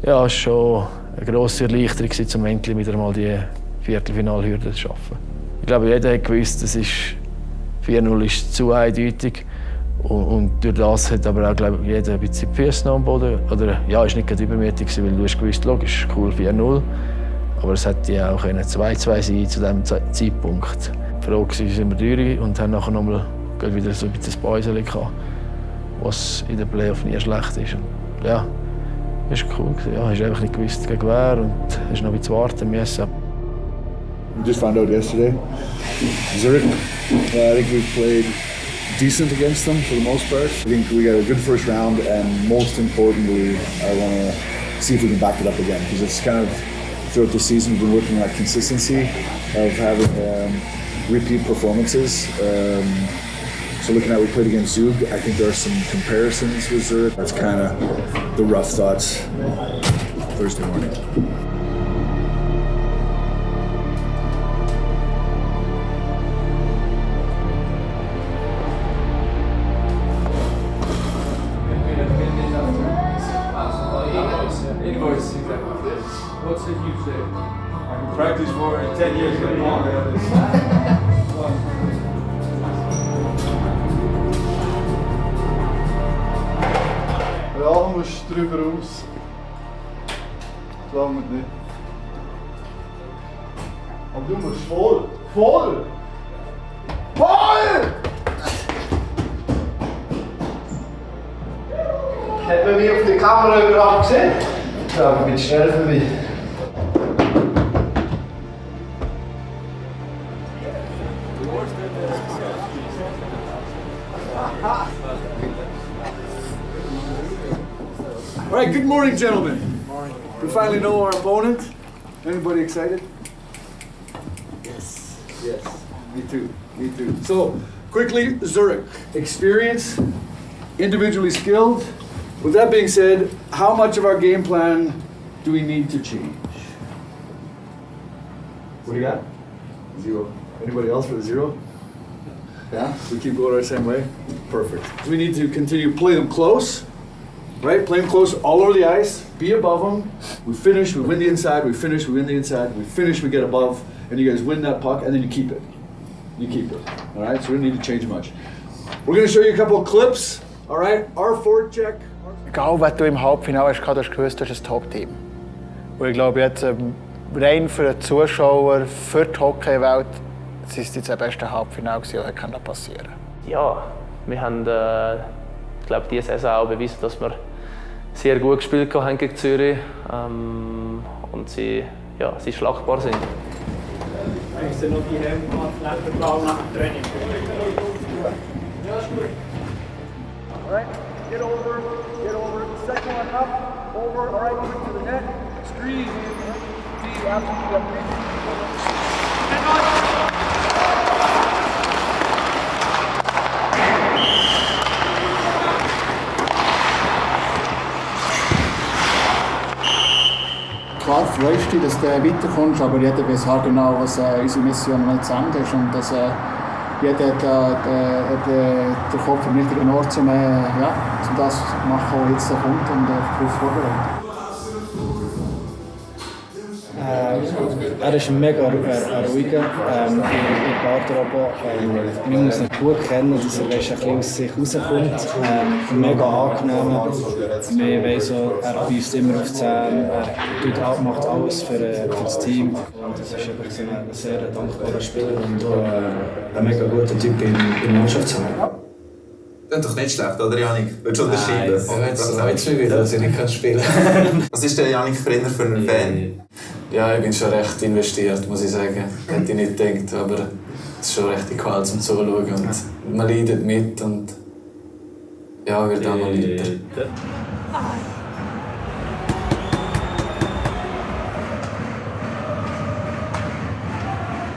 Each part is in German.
Ja, es war schon eine grosse Erleichterung, um endlich wieder mal die Viertelfinalhürde zu schaffen. Ich glaube, jeder hat gewusst, 4-0 ist zu eindeutig. Und durch das hat aber auch, glaube ich, jeder ein bisschen die Füße am Boden. Oder ja, es war nicht übermütig, weil du hast gewusst, logisch, cool 4-0. Aber es hätte ja auch 2-2 sein zu diesem Zeitpunkt. Die Frage war, sind wir durch und haben nachher nochmal wieder so ein bisschen ein Päuschen gehabt, was in den Playoff nie schlecht ist. Und ja, das war cool. Ja, hast einfach nicht gewusst, gegen wer und hast noch ein bisschen warten müssen. We just found out yesterday. Zurich, I think we've played decent against them for the most part. I think we got a good first round, and most importantly, I want to see if we can back it up again, because it's kind of throughout the season we've been working on that consistency of having repeat performances. So looking at we played against Zug, I think there are some comparisons with Zurich. That's kind of the rough thoughts Thursday morning. Invoice, exactly. What's it you say? I practice for 10 years. Ja, musst drüber raus. Das langt nicht. Aber du musst voll! Voll! Voll! Hat man mich auf der Kamera überhaupt gesehen? Ja, ich bin schnell vorbei. All right, good morning, gentlemen. Good morning. We finally know our opponent. Anybody excited? Yes. Yes. Me too. Me too. So, quickly, Zurich. Experience, individually skilled. With that being said, how much of our game plan do we need to change? What do you got? 0. Anybody else with a 0? Yeah? We keep going our same way? Perfect. We need to continue play them close, right? Play them close all over the ice, be above them. We finish, we win the inside, we finish, we win the inside, we finish, we get above, and you guys win that puck, and then you keep it. You keep it. All right? So we don't need to change much. We're going to show you a couple of clips. All right? Our forward check. Egal, was du im Halbfinale hast, du hast gewusst, du hast ein Top-Team. Und ich glaube, jetzt rein für den Zuschauer, für die Hockeywelt, es ist jetzt das beste Halbfinale, das passieren kann. Ja, wir haben ich glaube, diese Saison auch bewiesen, dass wir sehr gut gespielt haben gegen Zürich und sie schlagbar sind. Hast du noch die Hemden nach dem Training? Ja, ist gut. All right, get over. Second one up, over, all right, quick to the net, squeeze, be absolutely up. Klar freust du dich, dass du weiterkommst, aber jeder weiß genau, was unsere Mission noch zu Ende ist und dass jeder hat den Kopf am richtigen Ort, um das zu machen, was jetzt kommt und darauf vorbereitet. Er ist mega ruhiger in der Garderobe. Man muss ihn gut kennen, dass er ein bisschen aus sich rauskommt. Mega angenehm. Man weiss auch, er beißt immer auf die Zähne. Er macht alles für das Team. Und es ist einfach ein sehr dankbarer Spieler und ein mega guter Typ in der Mannschaft. Das ist doch nicht schlecht, oder Janik? Würdest du unterschreiben? Jetzt freut es mich wieder, dass ich nicht spielen kann. Was ist der Janik Brenner für ein Fan? Ja, ich bin schon recht investiert, muss ich sagen. Hätte ich nicht gedacht, aber es ist schon recht Qual zum Zuschauen. Und man leidet mit und ja, wird auch noch leiden.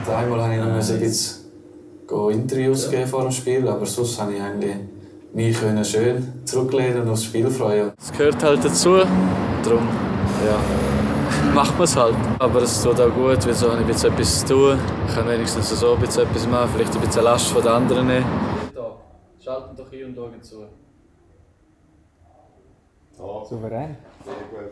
Einmal musste ich noch ein bisschen Interviews geben vor dem Spiel, aber sonst konnte ich eigentlich mich schön zurücklehnen und aufs Spiel freuen. Es gehört halt dazu, darum macht man es halt. Aber es tut auch gut, weil so habe ich ein bisschen etwas zu tun. Ich kann wenigstens so ein bisschen etwas machen, vielleicht ein bisschen Last von den anderen nehmen. Schalten doch hier und Augen zu. Souverän. Sehr gut.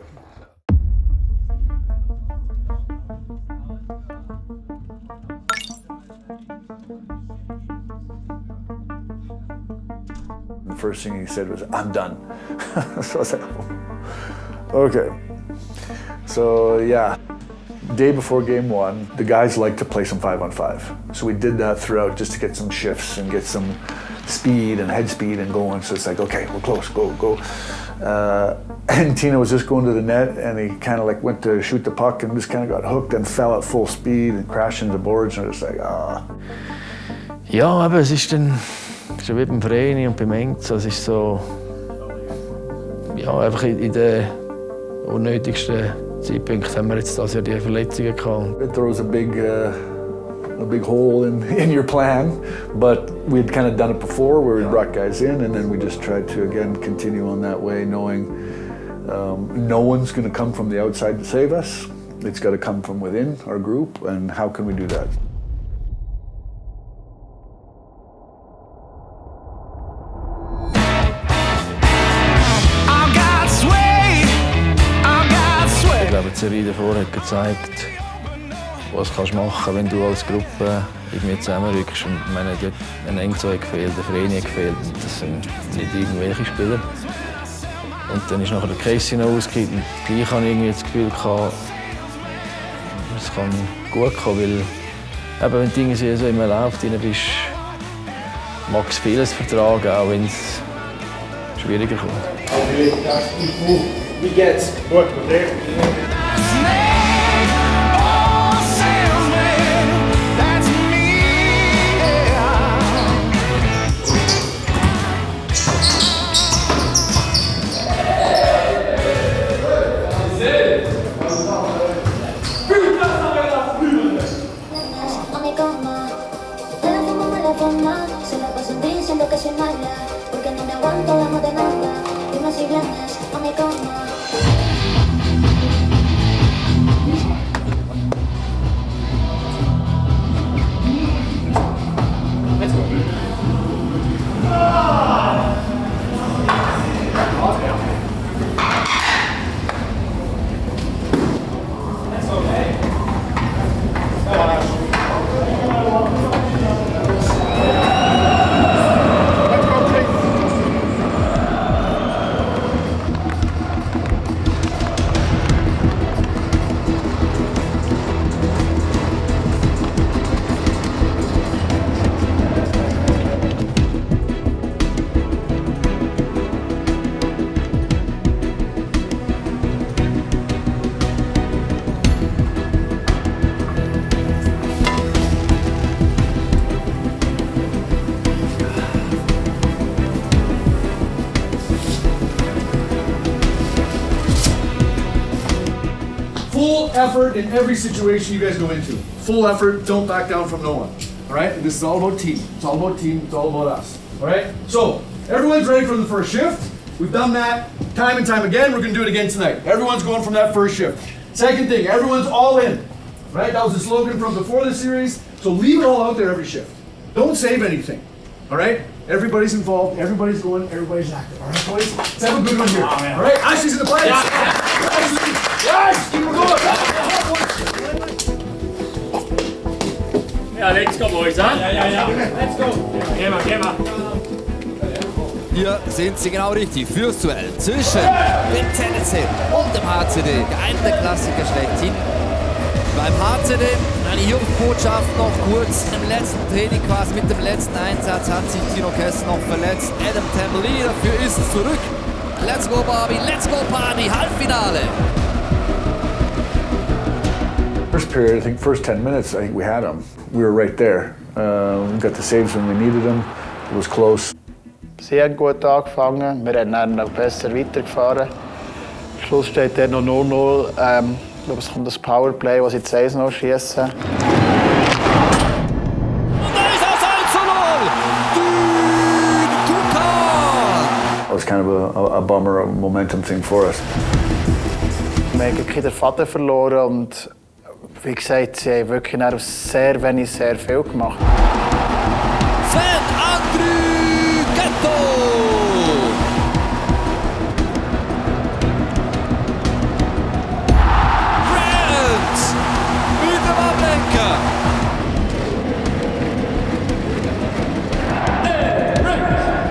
first thing he said was, "I'm done." So I was like, okay. So yeah, day before game one, the guys like to play some 5-on-5. So we did that throughout just to get some shifts and get some speed and head speed and going. So it's like, okay, we're close, go. And Tino was just going to the net and he kind of like went to shoot the puck and just kind of got hooked and fell at full speed and crashed into the boards and it's like, ah. Ja, aber es ist dann schon wie beim Vreni und beim Enzo. Es ist so, ja, einfach in den unnötigsten Zeitpunkten haben wir jetzt das Jahr die Verletzungen gehabt. It throws a big hole in your plan, but we had kind of done it before where we brought guys in and then we just tried to again continue on that way, knowing no one's going to come from the outside to save us. It's got to come from within our group, and how can we do that? Ich glaube, die Serie davor hat gezeigt, was kannst du machen, wenn du als Gruppe irgendwie zusammenrückst. Und ich meine, dort ein Enzo hat gefehlt, der Vreni hat gefehlt. Das sind nicht irgendwelche Spieler. Und dann ist nachher der Casey noch ausgegangen. Und gleich habe ich irgendwie das Gefühl gehabt, es kann gut kommen, weil eben, wenn Dinge so im Lauf drin bist, magst du vieles vertragen, auch wenn es schwieriger kommt. Wie geht's? Gut, und dir? Full effort in every situation you guys go into. Full effort, don't back down from no one. All right? And this is all about team. It's all about team, it's all about us. All right? So, everyone's ready for the first shift. We've done that time and time again. We're going to do it again tonight. Everyone's going from that first shift. Second thing, everyone's all in. Right? That was the slogan from before the series. So leave it all out there every shift. Don't save anything. All right? Everybody's involved, everybody's going, everybody's active. All right, boys? Let's have a good one here. All right? Ashley's in the place. Ashley. Yes, keep it going. Ja, let's go, boys, huh? Ja. Let's go. Geh mal. Hier sind sie genau richtig fürs Duell zwischen dem ZSC und dem HCD. Einer der Klassiker schlechthin. Beim HCD eine Jungbotschaft noch kurz. Im letzten Training quasi mit dem letzten Einsatz hat sich Tino Kessler noch verletzt. Adam Tambellini dafür ist es zurück. Let's go Barbie, let's go Party, Halbfinale. First period, I think first 10 minutes, I think we had them. We were right there. We got the saves when we needed them. It was close. Sehr gut angefangen. Wir haben dann noch besser weitergefahren. Am Schluss steht der noch 0-0. Ich glaube, es kommt das Powerplay, das sie jetzt 1-0 schießen. Und da ist es 1-0! It was kind of a bummer, a momentum thing for us. Wir haben den Faden verloren und wie gesagt, sie haben wirklich aus sehr wenig sehr viel gemacht. Sven Andryghetto! Grant! Mit dem Ablenker!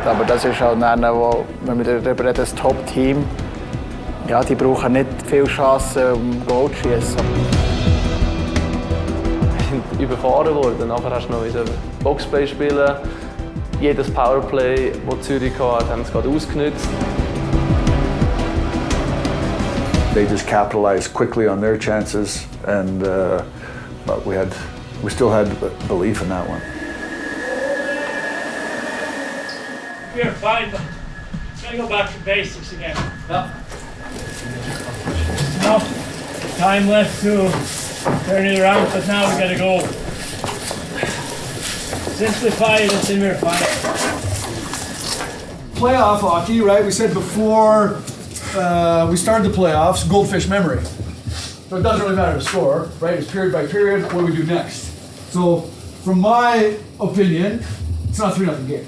Aber das ist halt dann, wo, wenn wir darüber reden, das Top-Team, ja, die brauchen nicht viel Chancen, um Goal zu schießen. Wir sind überfahren worden. Nachher hast du noch ein Boxplay spielen. Jedes Powerplay, das Zürich hatte, haben sie gerade ausgenutzt. They just capitalized quickly on their chances, and but we still had belief in that one. We're fine, but gotta go back to basics again. Yeah. Enough time left to turn it around, but now we gotta go. Simplify it and then we're fine. Playoff hockey, right? We said before we started the playoffs, goldfish memory. So it doesn't really matter the score, right? It's period by period, what do we do next? So, from my opinion, it's not a 3-0 game.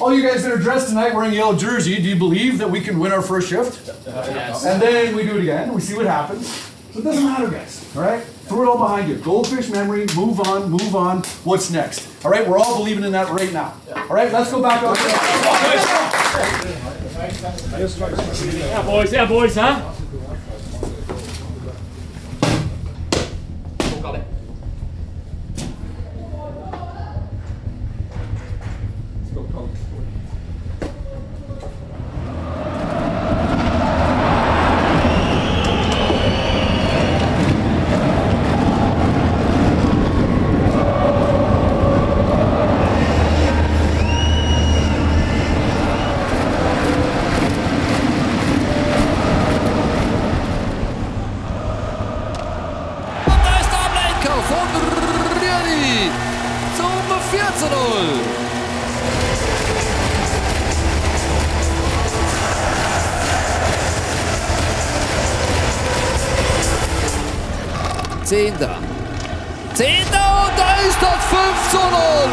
All you guys that are dressed tonight wearing yellow jersey, do you believe that we can win our first shift? Yes. And then we do it again, we see what happens. So it doesn't matter, guys, all right? Throw it all behind you. Goldfish memory, move on, move on. What's next? All right, we're all believing in that right now. All right, let's go back out there. Yeah, boys, huh? Zehnter und da ist das 5:0.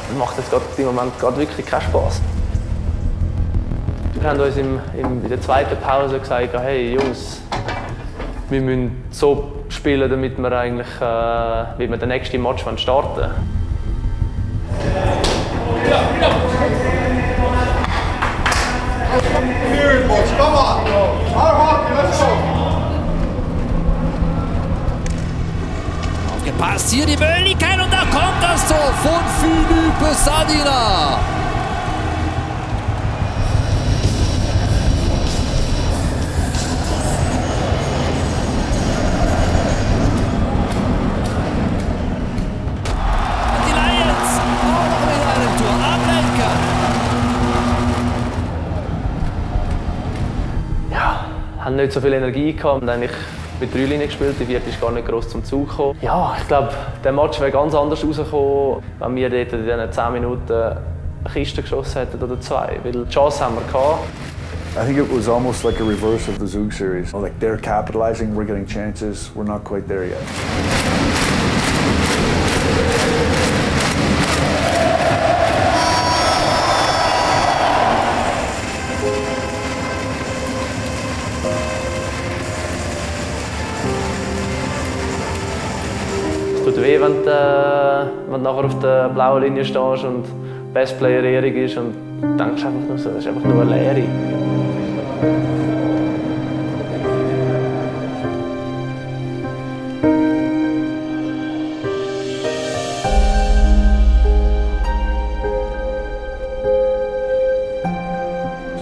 Das macht jetzt gerade im Moment wirklich keinen Spaß. Wir haben uns in der zweiten Pause gesagt, hey Jungs, wir müssen so spielen, damit wir eigentlich wie wir den nächsten Match starten wollen. Come on! Our hockey, let's go! Aufgepasst, hier die Möglichkeit und da kommt das Tor von Philippe Sadina. Die Lions auch mit einem Tor ablenken. Haben nicht so viel Energie gehabt und eigentlich mit 3 Linien gespielt. Die vierte ist gar nicht gross zum Zug gekommen. Ja, ich glaube, der Match wäre ganz anders rausgekommen, wenn wir dort in diesen 10 Minuten eine Kiste geschossen hätten oder 2. Weil die Chance haben wir gehabt. I think it was almost like a reverse of the Zug series. Like they're capitalizing, we're getting chances, we're not quite there yet. Es tut weh, wenn du nachher auf der blauen Linie stehst und Best Player Erik ist und denkst einfach nur so, das ist einfach nur eine Leere.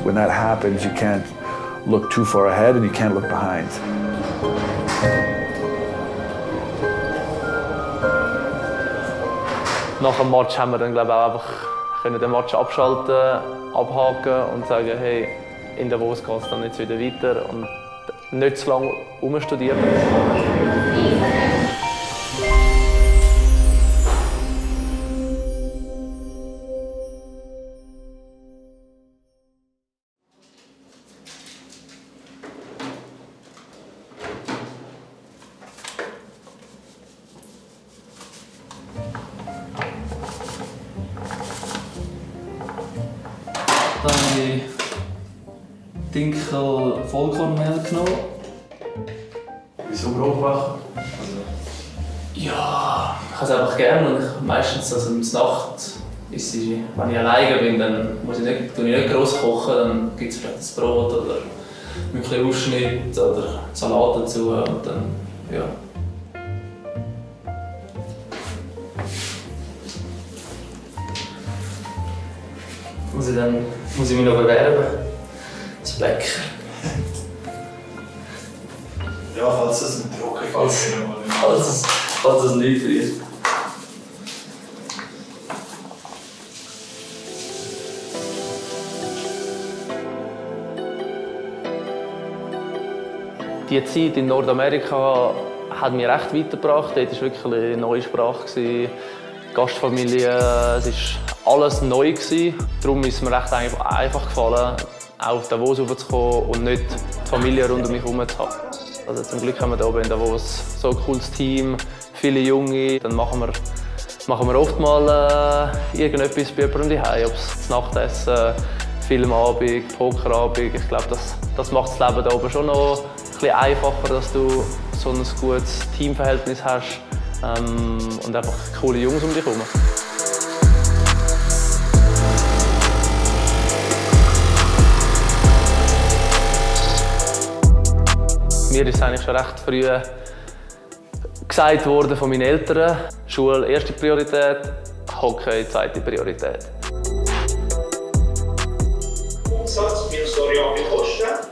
When that happens, you can't look too far ahead and you can't look behind. Nach dem Match haben wir dann, glaube ich, auch einfach den Match abschalten, abhaken und sagen, hey, in Davos geht es dann jetzt wieder weiter und nicht zu lange umstudieren. Dann habe ich Dinkel Vollkornmehl genommen. Wieso Brotbach? Ja, ich habe es einfach gerne und meistens also in der Nacht, wenn ich alleine bin, dann tue ich nicht gross kochen, dann gibt es vielleicht ein Brot oder ein bisschen Ausschnitt oder Salat dazu und dann, ja. Muss ich mich noch bewerben? Das Bäcker. Ja, falls es ein Druck ist. Falls es nicht friert. Die Zeit in Nordamerika hat mich recht weitergebracht. Dort war wirklich eine neue Sprache. Gastfamilie, es war alles neu. Darum ist es mir recht einfach gefallen, auch auf Davos raufzukommen und nicht die Familie rund um mich herum zu haben. Also zum Glück haben wir hier in Davos so ein cooles Team, viele Junge. Dann machen wir oft mal irgendetwas bei jemandem daheim, ob es das Nachtessen, Filmabend, Pokerabend. Ich glaube, das macht das Leben hier oben schon noch ein bisschen einfacher, dass du so ein gutes Teamverhältnis hast und einfach coole Jungs um dich herum. Mir ist eigentlich schon recht früh gesagt worden von meinen Eltern, Schule erste Priorität, Hockey zweite Priorität. Umsatz minus variable Kosten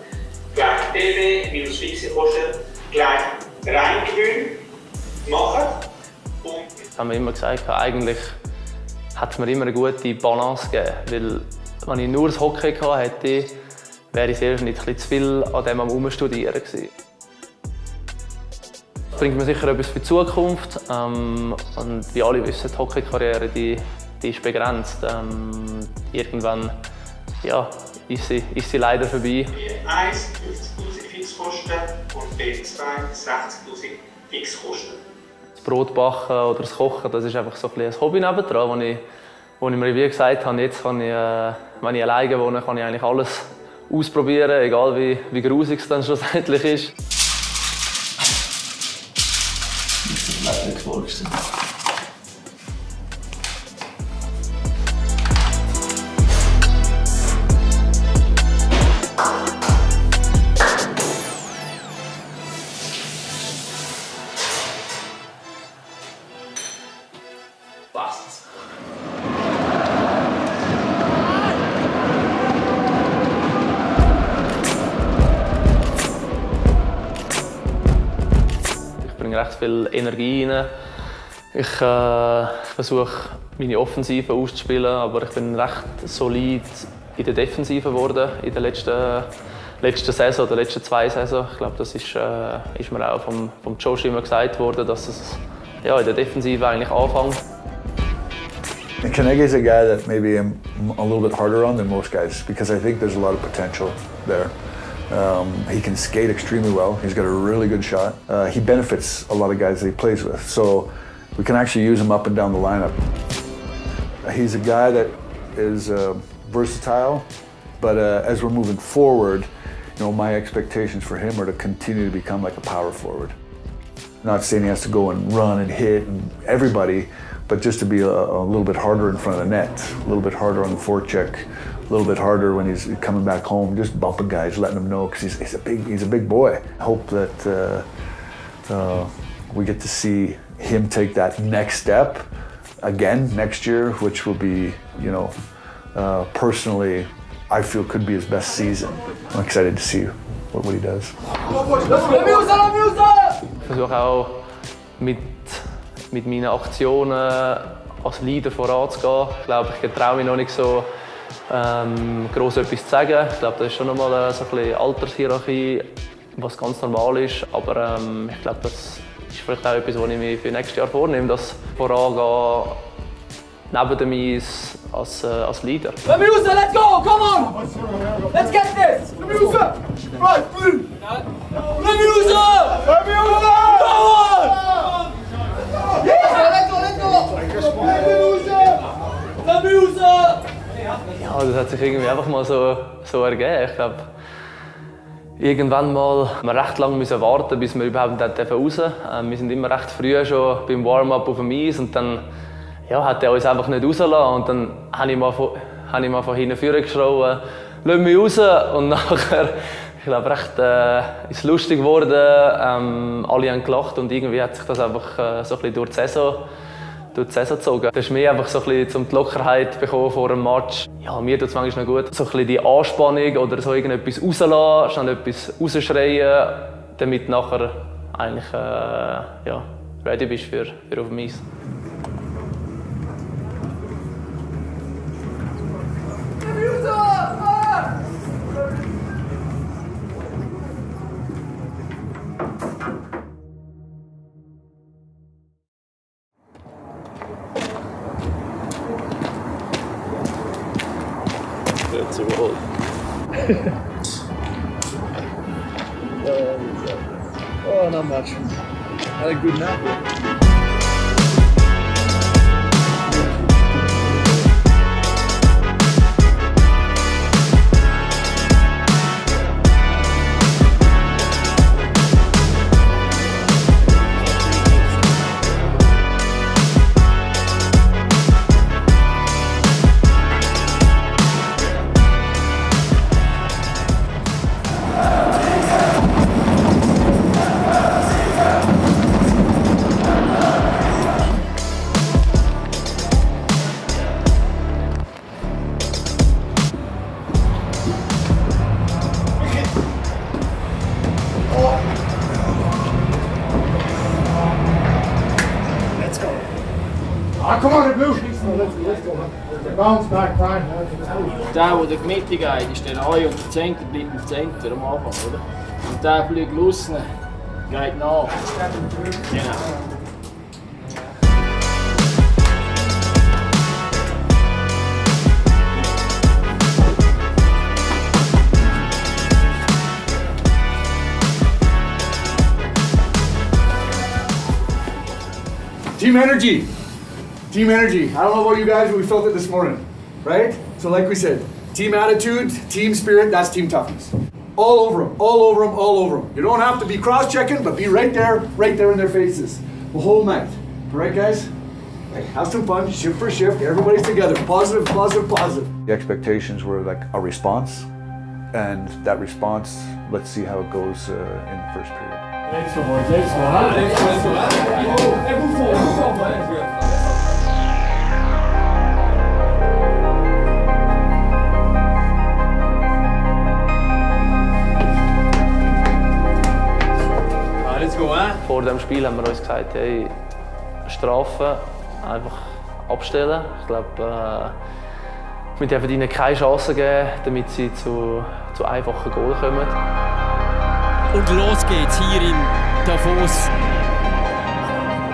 gleich BW minus fixe Kosten gleich Reingewinn machen. Ich habe mir immer gesagt, eigentlich hat es mir immer eine gute Balance gegeben. Weil, wenn ich nur das Hockey hätte, wäre ich sehr nicht zu viel an dem am Umstudieren gewesen. Das bringt mir sicher etwas für die Zukunft. Und wie alle wissen, die Hockeykarriere die ist begrenzt. Irgendwann ja, ist sie leider vorbei. B1 50'000 Fixkosten und B2 60'000 Fixkosten. Das Brotbacken oder das Kochen, das ist einfach so ein Hobby nebendran, wo ich mir wie gesagt habe, jetzt kann ich, wenn ich alleine wohne, kann ich eigentlich alles ausprobieren, egal wie grusig es dann schlussendlich ist. Das ist nicht vorgestellt. Recht viel Energie rein. Ich versuche, meine Offensive auszuspielen, aber ich bin recht solid in der Defensive geworden in der letzten Saison, der letzten 2 Saisons. Ich glaube, das ist mir auch vom Josh immer gesagt worden, dass es ja, in der Defensive eigentlich anfängt. Kanege is a guy that maybe I'm a little bit harder on than most guys because I think there's a lot of potential there. He can skate extremely well. He's got a really good shot. He benefits a lot of guys that he plays with, so we can actually use him up and down the lineup. He's a guy that is versatile, but as we're moving forward, my expectations for him are to continue to become like a power forward. Not saying he has to go and run and hit and everybody, but just to be a little bit harder in front of the net, a little bit harder on the forecheck, a little bit harder when he's coming back home, just bumping guys, letting them know, because he's a big boy. I hope that we get to see him take that next step again next year, which will be, personally, I feel could be his best season. I'm excited to see what he does. Ich versuche auch mit meinen Aktionen als Leader voranzugehen. Ich glaube, ich traue mich noch nicht so gross etwas zu sagen. Ich glaube, das ist schon nochmal so ein bisschen Altershierarchie, was ganz normal ist. Aber ich glaube, das ist vielleicht auch etwas, was ich mir für nächstes Jahr vornehme, das Vorangehen neben dem Eis als Leader. Let me use it, let's go, come on! Let's get this! Let me use it! Right, blue! Let me use it! Let me use it! Come on! Yeah, let's go! Let me use it! Let me use it! Ja, das hat sich irgendwie einfach mal so ergeben. Ich glaube, Irgendwann mal wir recht lange müssen warten, bis wir überhaupt raus durften. Wir sind immer recht früh schon beim Warm-up auf dem Eis und dann hat er uns einfach nicht rausgelassen. Und dann habe ich mal von hinten vorne geschrien, «Lass mich raus!» Und nachher, ich glaube, recht ist lustig geworden. Alle haben gelacht und irgendwie hat sich das einfach so ein bisschen durch die Saison gezogen. Das ist mir einfach so ein bisschen die Lockerheit bekommen vor einem Match. Ja, mir tut es manchmal noch gut. So ein bisschen die Anspannung oder so irgendetwas rauslassen, schnell etwas rausschreien, damit nachher eigentlich ready bist für auf dem Eis. That's a roll. Oh, not much. Had a good nap. Come on, Blue! Bounce back, fine. Der in der Mitte geht, ist der Ei und der Center bleibt im Center am Anfang, oder? Und der fliegt raus, geht nach. Genau. Team energy. Team energy. I don't know about you guys, but we felt it this morning, right? So like we said, team attitude, team spirit, that's team toughness. All over them, all over them, all over them. You don't have to be cross-checking, but be right there in their faces. The whole night. All right, guys? Like, have some fun, shift for shift, everybody's together. Positive, positive, positive. The expectations were like a response, and that response, let's see how it goes in the first period. Let's go, boys. Let's go. Let's go. Hey, move forward. Vor dem Spiel haben wir uns gesagt, hey, Strafen einfach abstellen. Ich glaube, wir dürfen ihnen keine Chance geben, damit sie zu einfachen Goals kommen. Und los geht's hier in Davos.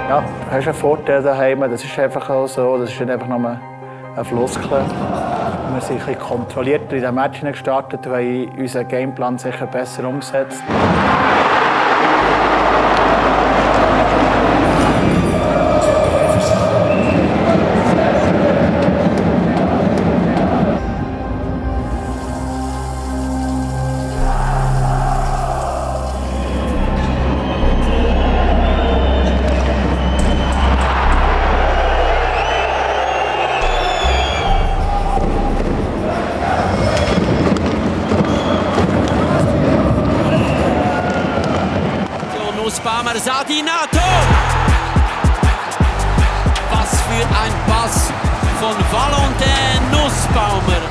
Ja, du hast einen Vorteil daheim, das ist einfach auch so, das ist nicht einfach nur ein Floskel. Wir sind ein bisschen kontrollierter in diesem Match gestartet, und haben unseren Gameplan sicher besser umgesetzt. Nussbaumer, Sadinato! Was für ein Pass von Valentin Nussbaumer!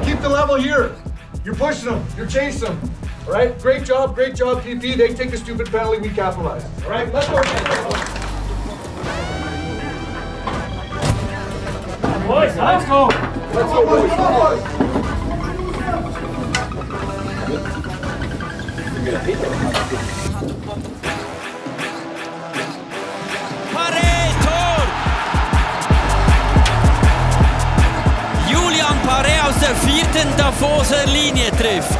Keep the level here. You're pushing them, you're chasing them. All right, great job, PP. They take a stupid penalty, we capitalize. All right, let's go. Boys, let's go. Let's go, boys. Come on, boys. Paré-Tor! Julian Paré aus der 4. Davoser Linie trifft.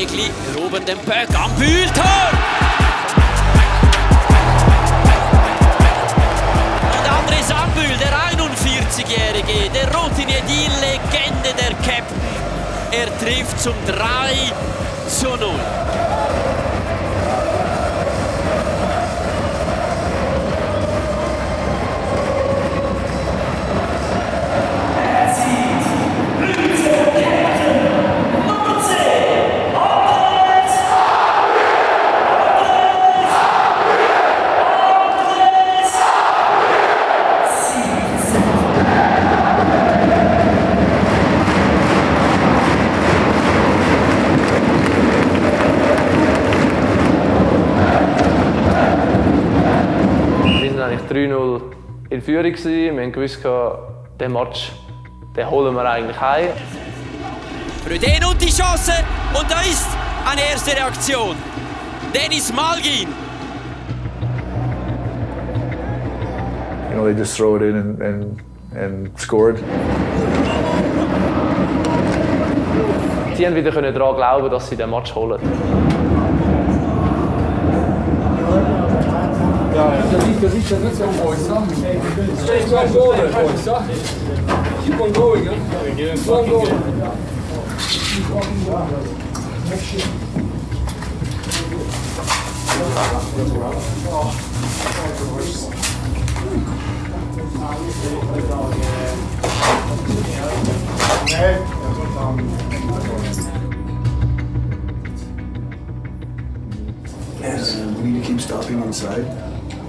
Egli, Ruben den Böck am Bühltor! Und André Sambühl, der 41-Jährige, der Routinier, die Legende der Captain. Er trifft zum 3:0. Wir waren eigentlich 3:0 in Führung. Wir haben gewusst, den Match den holen wir eigentlich heim. Fröden und die Chance. Und da ist eine erste Reaktion. Dennis Malgin. You know, they just throw it in and scored. Sie haben wieder daran glauben, dass sie den Match holen. Stay on goal there, boys, huh? Keep on going, huh? Keep on going. Yes, we need to keep stopping inside.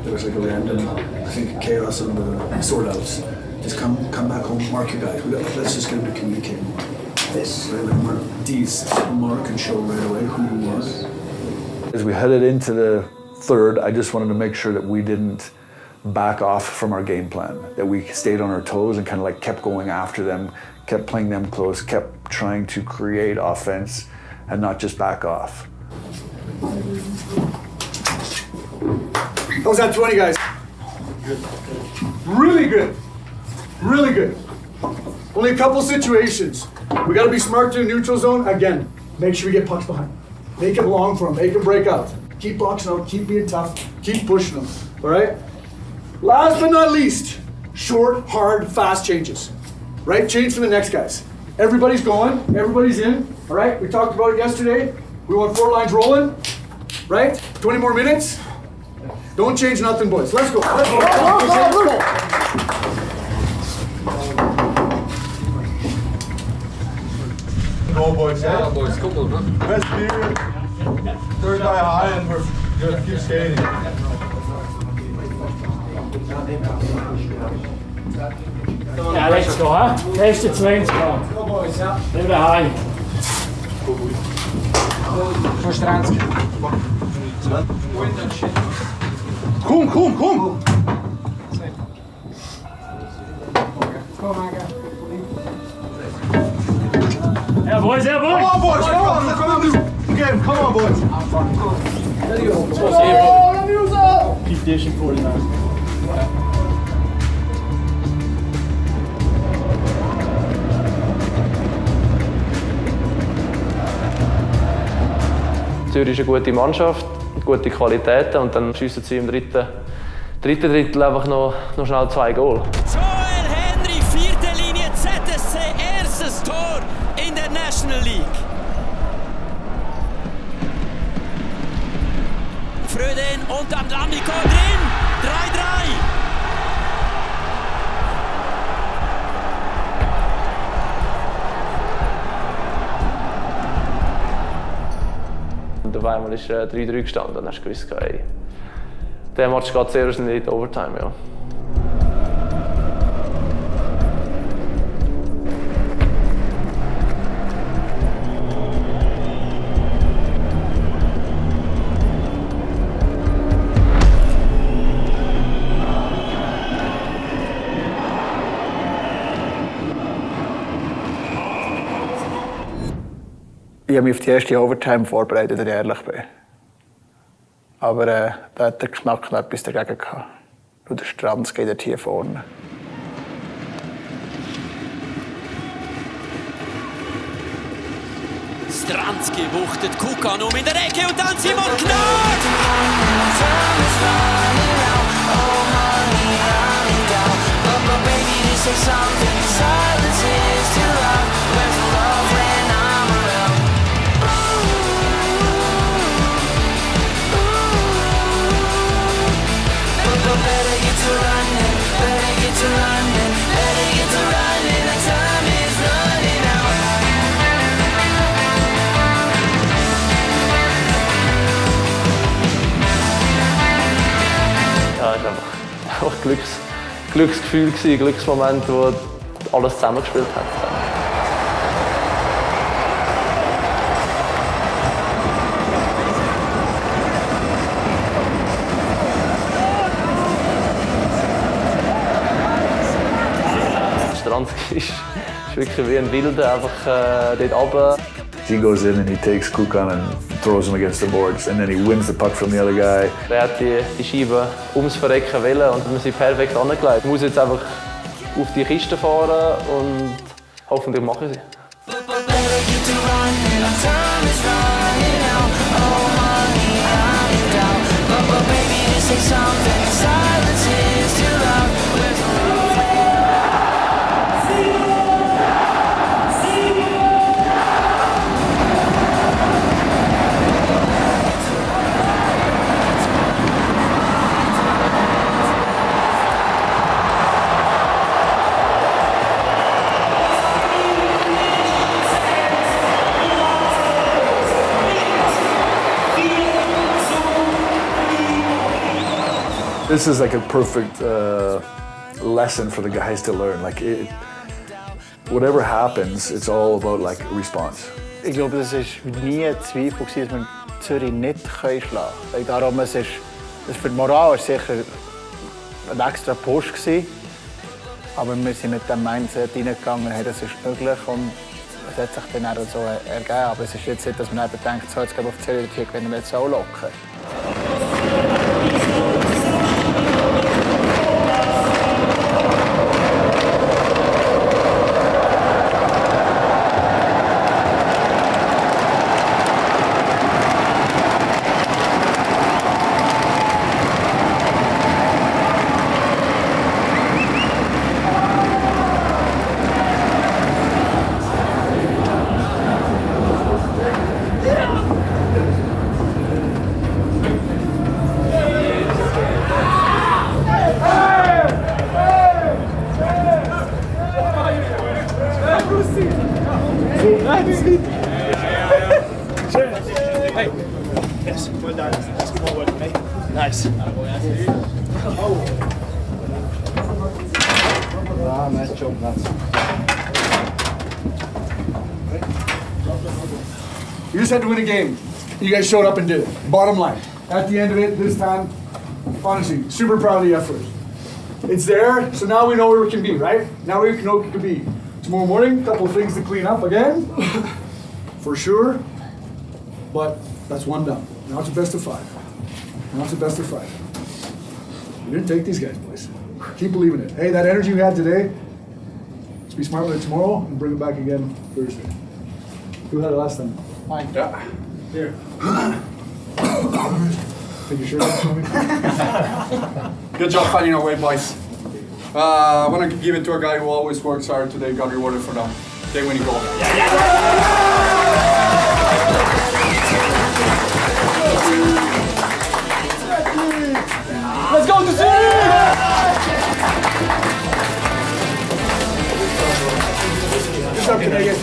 There was like a random, I think, chaos on the sort outs. Just come back home, mark your guys. Let's just get them to communicate more. This, right? Like mark D's, mark and show right away who he was. As we headed into the third, I just wanted to make sure that we didn't back off from our game plan, that we stayed on our toes and kind of like kept going after them, kept playing them close, kept trying to create offense and not just back off. How was that 20, guys? Good. Really good. Really good. Only a couple situations. We got to be smart to the neutral zone. Again, make sure we get pucks behind. Make it long for them. Make them break out. Keep boxing out. Keep being tough. Keep pushing them. All right? Last but not least, short, hard, fast changes. Right? Change for the next guys. Everybody's going. Everybody's in. All right? We talked about it yesterday. We want 4 lines rolling. Right? 20 more minutes. Don't change nothing, boys. Let's go. Let's go. Let's go. Go, boys. Yeah, boys. Come on, huh? Best period. Third guy high, and we're gonna keep skating. Ja, let's go, huh? Erste 20 Grad. Go, boys, ja. Nehmen wir heim. Verstranski. Komm. Ja, boys, ja, boys. Come on, boys. Come on. Game. Come on, boys. Keep dishing for it now. Zürich ist eine gute Mannschaft, gute Qualitäten und dann schiessen sie im dritten Drittel einfach noch schnell 2 Goal. Joel Henry, 4. Linie, ZSC, erstes Tor in der National League. Fröden und dann Lamiko drin, 3:3. Und auf einmal ist 3:3 gestanden und dann hast du gewusst, hey, der Match geht sehr schnell in die Overtime. Ja. Ich habe mich auf die erste Overtime vorbereitet, wenn ich ehrlich bin. Aber da hat der Knack noch etwas dagegen gehabt. Und der Stranz geht dort hier vorne. Stranski wuchtet Kukan in der Ecke und dann Simon Gnad! Ja, es war einfach Glücksgefühl, Glücksmoment, wo alles zusammengespielt hat. Stranski ist wirklich wie ein Wilder, einfach dort runter. He goes in and he takes Kukan and throws him against the boards, and then he wins the puck from the other guy. Er hat die Scheibe ums Verrecken wollen und wir sind perfekt angelegt. Ich muss jetzt einfach auf die Kiste fahren und hoffentlich mache ich sie. This is like a perfect lesson for the guys to learn. Like whatever happens, it's all about like response. Ich glaube, es war nie ein Zweifel, dass wir Zürich nicht schlagen können. Darum, für die Moral war es sicher ein extra Push gewesen. Aber wir sind mit dem Mindset reingegangen, hey, das ist möglich und es hat sich dann auch so ergeben. Aber es ist jetzt nicht, dass man eben denkt, so, jetzt gehen wir auf Zürich, hier gewinnen wir jetzt auch locker. Hey. Yes, well done. Let's get more work, mate. Nice. Ah, nice job, lads. You just had to win a game. You guys showed up and did it. Bottom line. At the end of it, this time, honestly, super proud of the effort. It's there, so now we know where we can be, right? Now we know where we can be. Tomorrow morning, a couple of things to clean up again, for sure. But that's one down. Now it's a best of 5. Now it's a best of 5. You didn't take these guys, boys. Keep believing it. Hey, that energy we had today, let's be smart with it tomorrow and bring it back again Thursday. Who had it last time? Mike. Yeah. Here. Take your shirt off, Tommy. Good job finding our way, boys. I want to give it to a guy who always works hard today, got rewarded for them. They win a goal. Let's go to Good job, Canadian.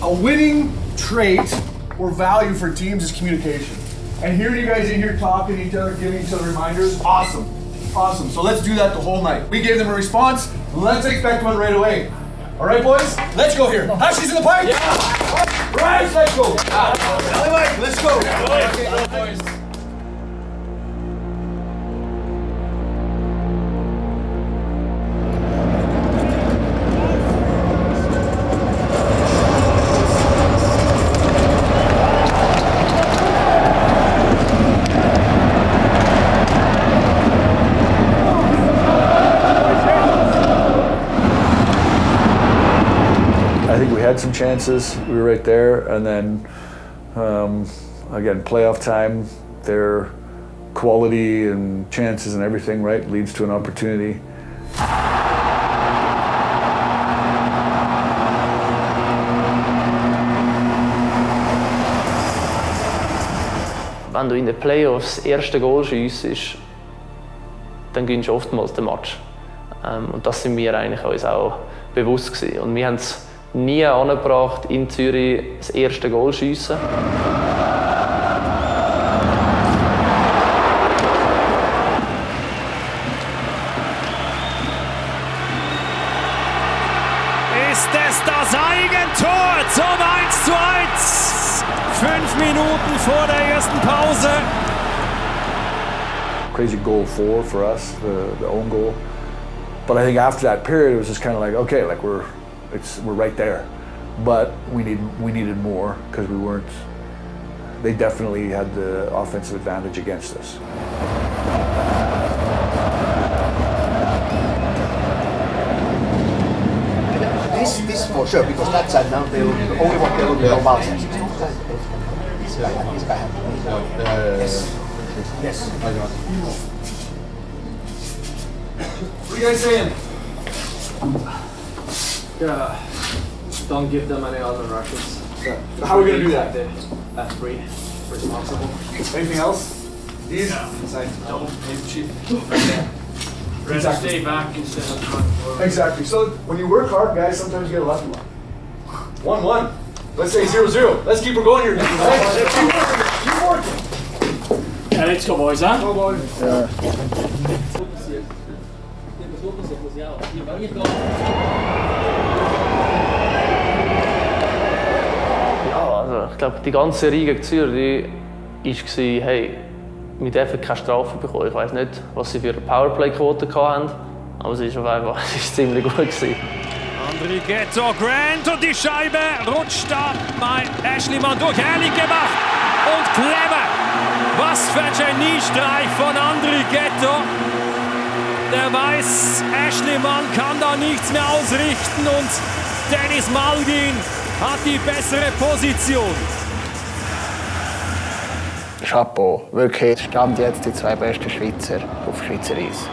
A winning trait or value for teams is communication. And hearing you guys in here talking to each other, giving each other reminders, awesome. Awesome. So let's do that the whole night. We gave them a response. Let's expect one right away. All right, boys? Let's go here. Ashley's in the pipe? Yeah. Right, let's go. Let's go. Okay, go, boys. I think we had some chances. We were right there, and then again, playoff time. Their quality and chances and everything, right, leads to an opportunity. Wenn du in den Playoffs das erste Goal schiessest, dann gewinnst du oftmals den Match. Und das sind wir eigentlich uns auch bewusst gewesen. Und wir haben es nie angebracht, in Zürich das erste Goal zu schiessen. Ist es das Eigentor zum 1:1? 5 Minuten vor der ersten Pause. Crazy goal for us, the own goal. But I think after that period, it was just kind of like, okay, like we're right there, but we needed more because we weren't. They definitely had the offensive advantage against us. This for sure, because that side now they only want to go outside. This guy. Yes. Yes. What are you guys saying? Don't give them any other rushes. How are we going to do that? That's free, responsible. Anything else? These? Inside, double, cheap. Exactly. Stay back instead of front. Exactly. So when you work hard, guys, sometimes you get a lucky one. 1-1. Let's say 0-0. Let's keep her going here. Let's keep working. Yeah, let's go, boys, huh? Go, boys. Yeah. Ja, also ich glaube, die ganze Riege Zürich war, hey, wir dürfen keine Strafe bekommen. Ich weiß nicht, was sie für eine Powerplay-Quote hatten, aber sie ist auf einmal ziemlich gut gewesen. André Ghetto, Grant und die Scheibe rutscht da bei Aeschlimann durch. Herrlich gemacht und clever. Was für ein Geniestreich von André Ghetto. Der weiß, Aeschlimann kann da nichts mehr ausrichten und Dennis Malgin hat die bessere Position. Chapeau, wirklich Stand jetzt die 2 besten Schweizer auf Schweizer Eis.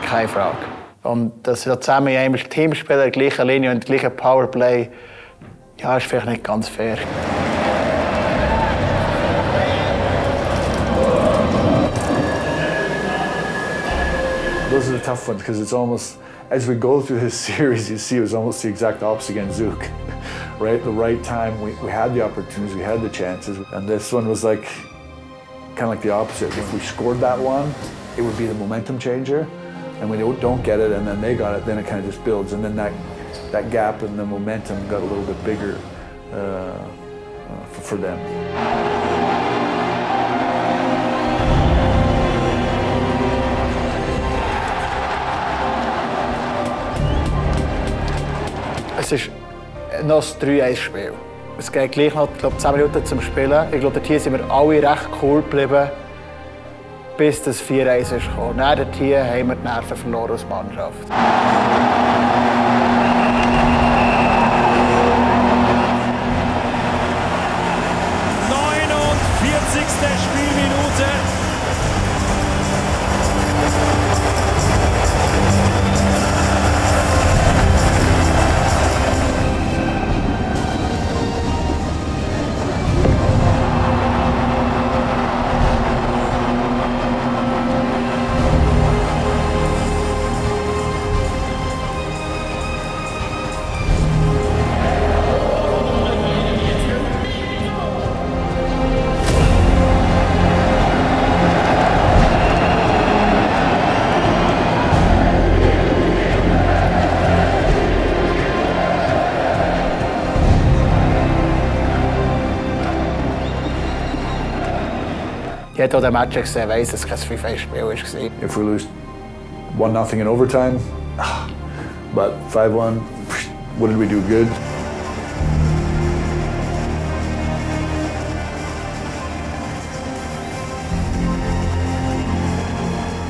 Keine Frage. Und dass sie da zusammen in einem Team spielen, in der gleichen Linie und gleichen Powerplay, ja, ist vielleicht nicht ganz fair. Those are the tough ones because it's almost, as we go through this series, you see it was almost the exact opposite against Zouk. Right, the right time, we had the opportunities, we had the chances, and this one was like, kind of like the opposite. If we scored that one, it would be the momentum changer, and when they don't get it and then they got it, then it kind of just builds, and then that gap and the momentum got a little bit bigger for them. Es ist noch ein 3-1-Spiel. Es geht gleich noch, 10 Minuten zum Spielen. Ich glaube, hier sind wir alle recht cool geblieben. bis das 4-1 ist gekommen. Nach der Tür haben wir die Nerven verloren als Mannschaft. 49. Spielminute. Jeder, der Match gesehen weiss, dass es kein 5-1-Spiel war. If we lose 1-0 in overtime, but 5-1, what did we do good?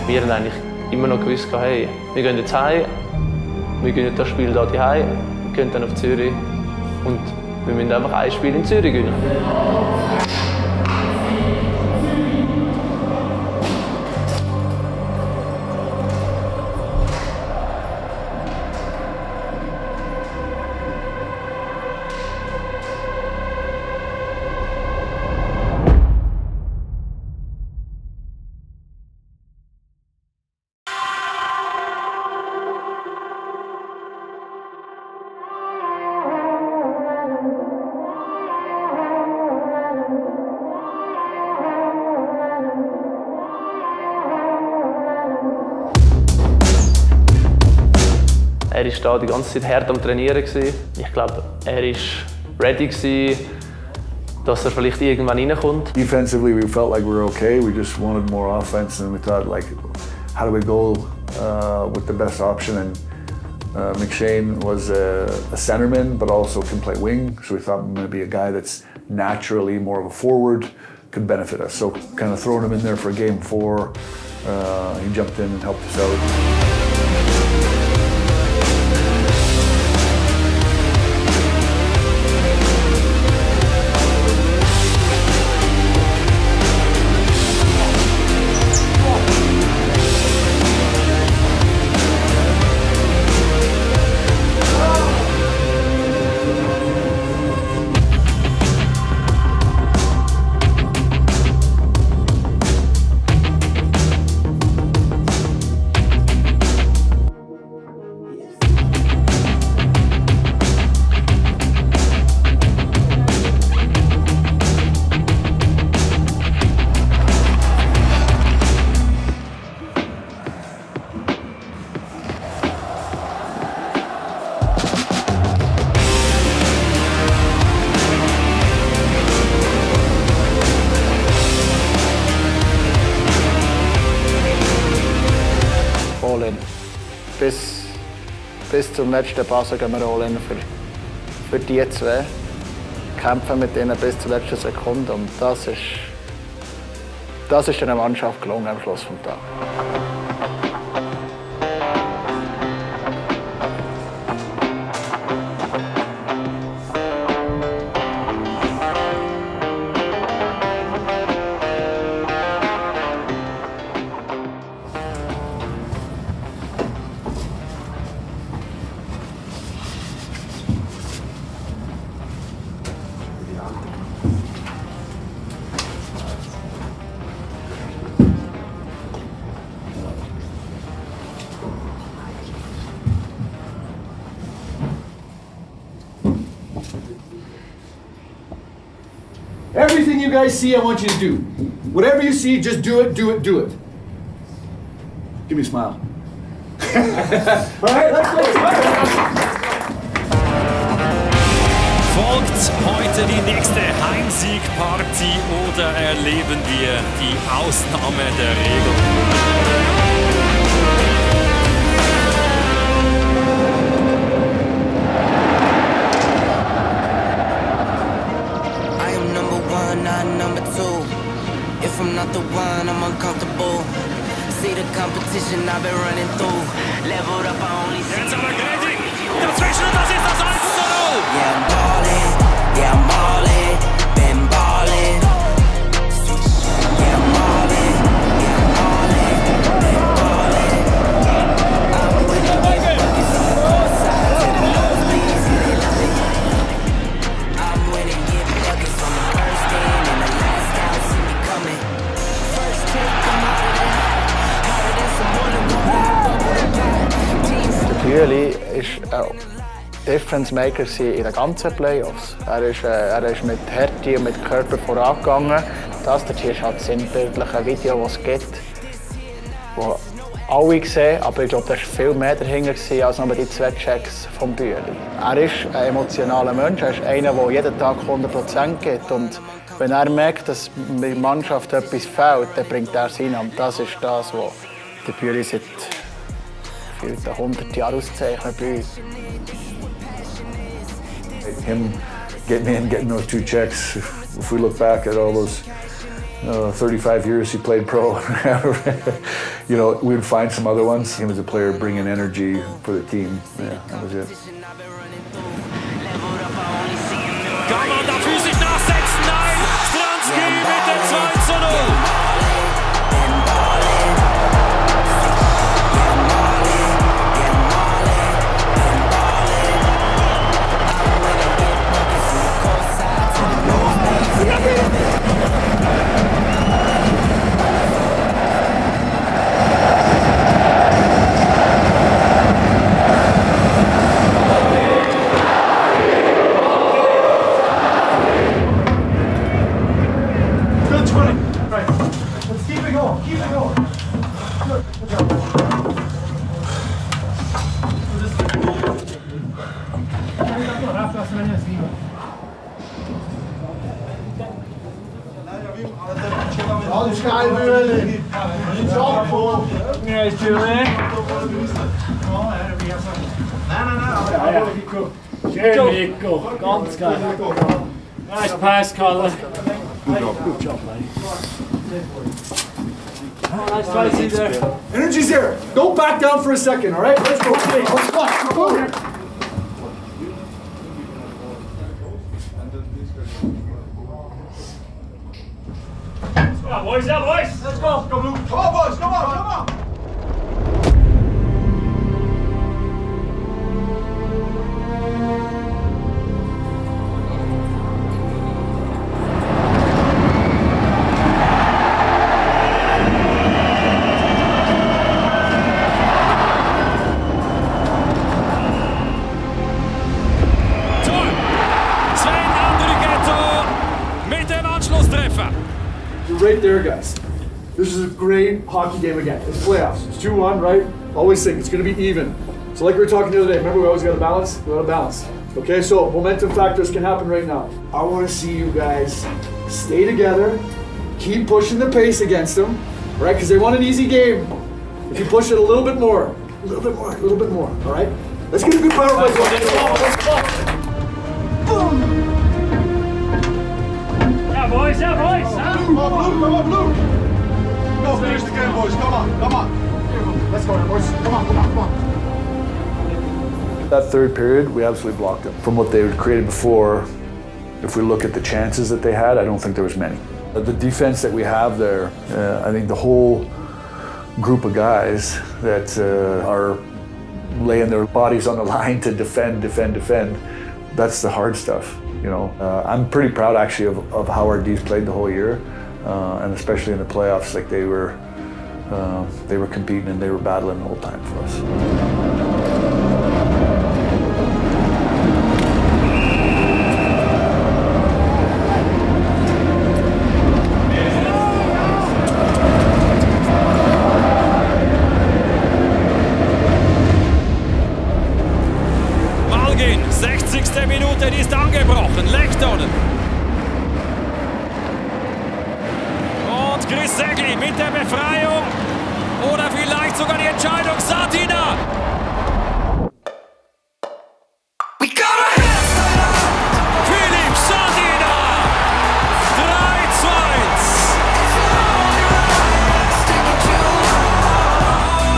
Wir haben eigentlich immer noch gewusst, hey, wir gehen jetzt heim, wir gewinnen das Spiel hier daheim, wir gehen dann auf Zürich und wir müssen einfach ein Spiel in Zürich gewinnen. Er war da die ganze Zeit hart am Trainieren. Ich glaube, er war ready, dass er vielleicht irgendwann reinkommt. Defensively, we felt like we were okay. We just wanted more offense, and we thought, like, how do we go with the best option? And McShane was a centerman, but also can play wing. So we thought maybe a guy that's naturally more of a forward could benefit us. So kind of throwing him in there for game 4, he jumped in and helped us out. Bis zum letzten Pass gehen wir all in für die zwei. Kämpfen mit ihnen bis zur letzten Sekunde. Und das ist der Mannschaft gelungen am Schluss des Tages. Everything you guys see, I want you to do. Whatever you see, just do it, do it, do it. Give me a smile. All right, let's go. Folgt heute die nächste Heimsiegparty oder erleben wir die Ausnahme der Regel? Not number 2. If I'm not the one, I'm uncomfortable. competition I've been running through. Leveled up, I only see. Jetzt aber Gredi. Dazwischen und das ist das 1:0. Yeah, I'm ballin'. Yeah, I'm ballin'. Been ballin'. Yeah, I'm ballin'. Yeah, I'm ballin'. Been ballin'. I'm winning buckets on both sides of the nosebleeds. They love it. I'm winning buckets on the first team and the last guy see me coming. First take, I'm out of there. Harder than some water, bubble the pot. Der Bühli ist Difference Maker in den ganzen Playoffs. Er ist mit Härte und mit Körper vorangegangen. Das hier ist halt sinnbildlich ein Video, das es gibt, das alle sehen, aber ich glaube, da war viel mehr dahinter als nur die 2 Checks vom Bühli. Er ist ein emotionaler Mensch, er ist einer, der jeden Tag 100% gibt. Und wenn er merkt, dass der Mannschaft etwas fehlt, dann bringt er es rein. Und das ist das, was der Bühli seit 100 Jahren auszeichnet bei uns. Him getting in, getting those 2 checks. If we look back at all those 35 years he played pro, you know, we would find some other ones. Him as a player bringing energy for the team. Yeah, that was it. Kann man da physisch nachsetzen? Nein! Stranski mit dem 2:0. Alles geil, Mühle. Ja, ist Julian. Nein. Schön, Nico. Ganz geil. Nice pass, Colin. Good job, buddy. Nice try, see there. Energy's there. Don't back down for a second, all right? Let's go. Let's go. Come on, boys, yeah, boys. Let's go. Come on, boys. Come on. Right there, guys. This is a great hockey game again. It's playoffs. It's 2-1, right? Always think it's going to be even. So like we were talking the other day, remember we always got to balance? We got to balance. Okay, so momentum factors can happen right now. I want to see you guys stay together, keep pushing the pace against them, right? Because they want an easy game. If you push it a little bit more, all right? Let's get a good power play. Let's go. Boom. Yeah, boys. Come on, Blue. Go finish the game, boys. Come on. Let's go, boys. Come on. That third period, we absolutely blocked them. From what they had created before, if we look at the chances that they had, I don't think there was many. The defense that we have there, I think the whole group of guys that are laying their bodies on the line to defend, that's the hard stuff. You know, I'm pretty proud actually of how our D's played the whole year, and especially in the playoffs. Like they were competing and they were battling the whole time for us. Malgin, 60. Minute, die ist angebrochen. Lechtonen. Und Chris Segli mit der Befreiung. Oder vielleicht sogar die Entscheidung. Satina. Philipp Satina.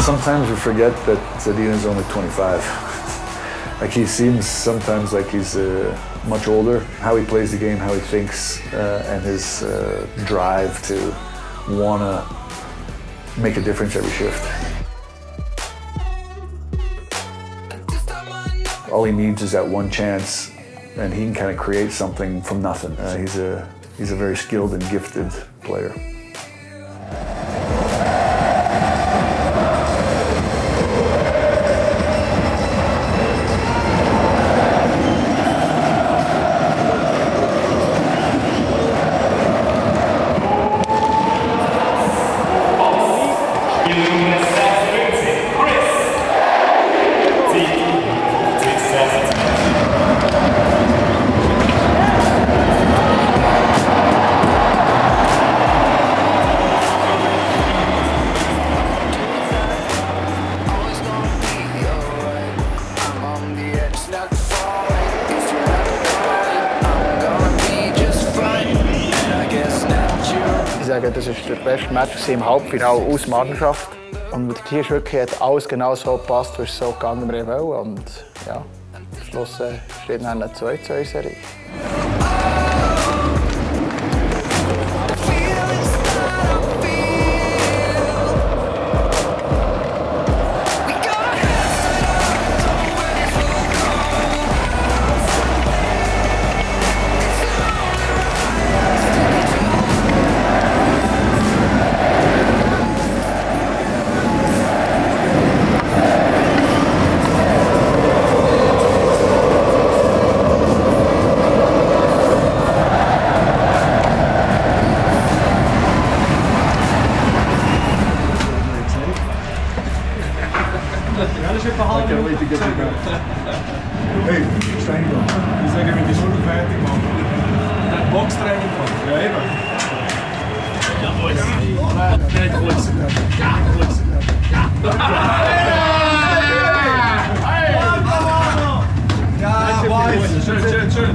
3:2. Sometimes we forget that Zadina's only 25. Like he seems sometimes like he's much older. How he plays the game, how he thinks, and his drive to wanna make a difference every shift. All he needs is that one chance, and he can kind of create something from nothing. He's a very skilled and gifted player. Ich sage, das war der beste Match im Halbfinale aus Mannschaft. Und hier ist wirklich hat alles genau so gepasst, wie es so gegangen wir wollen. Und ja, am Schluss steht dann eine 2-2-Serie. Hey, Steiniger, ich sage, wenn die Schulter fertig machen, dann Boxtraining machen. Ja, eben. Ja, alles. Nicht alles. Ja, alles. Ja, weiß. Schön, schön.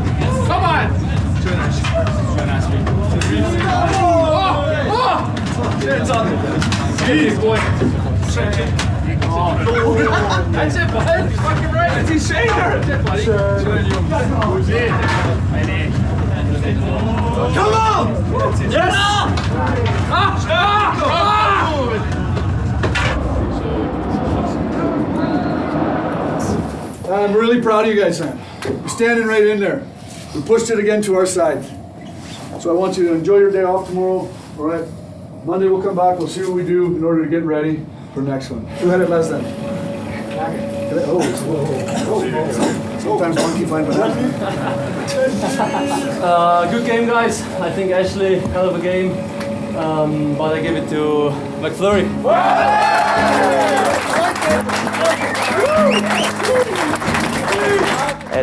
Komm mal! Schön, schön, schön, gut. Schön. That's it, bud. He's fucking right. It's his shader. Come on! Yes! I'm really proud of you guys, man. You're standing right in there. We pushed it again to our side. So I want you to enjoy your day off tomorrow. All right? Monday we'll come back. We'll see what we do in order to get ready for next one. Who had it last time? Sometimes monkey find banana. Good game, guys. I think Ashley, hell of a game. But I give it to McFlurry.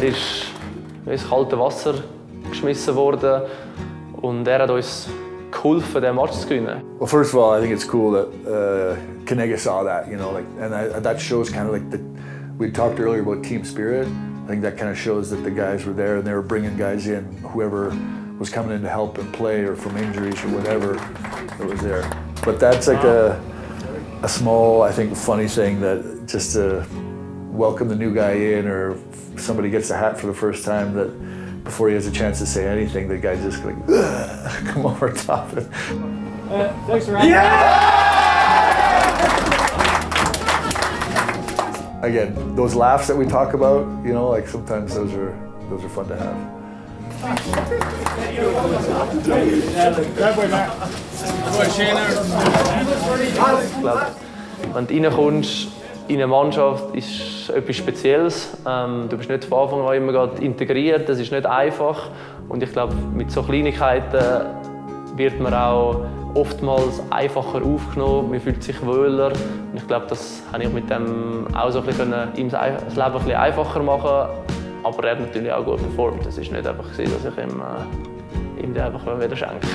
Ist ins kalte Wasser geschmissen worden und hat uns geholfen, den Match zu gewinnen. Well, first of all, I think it's cool that Kanega saw that, you know, like, and that shows kind of like we talked earlier about team spirit. I think that kind of shows that the guys were there and they were bringing guys in, whoever was coming in to help and play or from injuries or whatever that was there. But that's like a small, I think, funny thing that just to welcome the new guy in, or if somebody gets a hat for the first time, that before he has a chance to say anything, the guy's just like, come over top it. Thanks for having Again, those laughs that we talk about, you know, like sometimes those are fun to have. Ich glaube, wenn du reinkommst in eine Mannschaft, ist etwas Spezielles. Du bist nicht von Anfang an immer gerade integriert, das ist nicht einfach. Und ich glaube, mit so Kleinigkeiten wird man auch oftmals einfacher aufgenommen, man fühlt sich wohler. Und ich glaube, das habe ich mit dem auch so ein bisschen ihm das Leben ein bisschen einfacher machen. Aber er hat natürlich auch gut performt. Es war nicht einfach, dass ich ihm die einfach wieder schenke.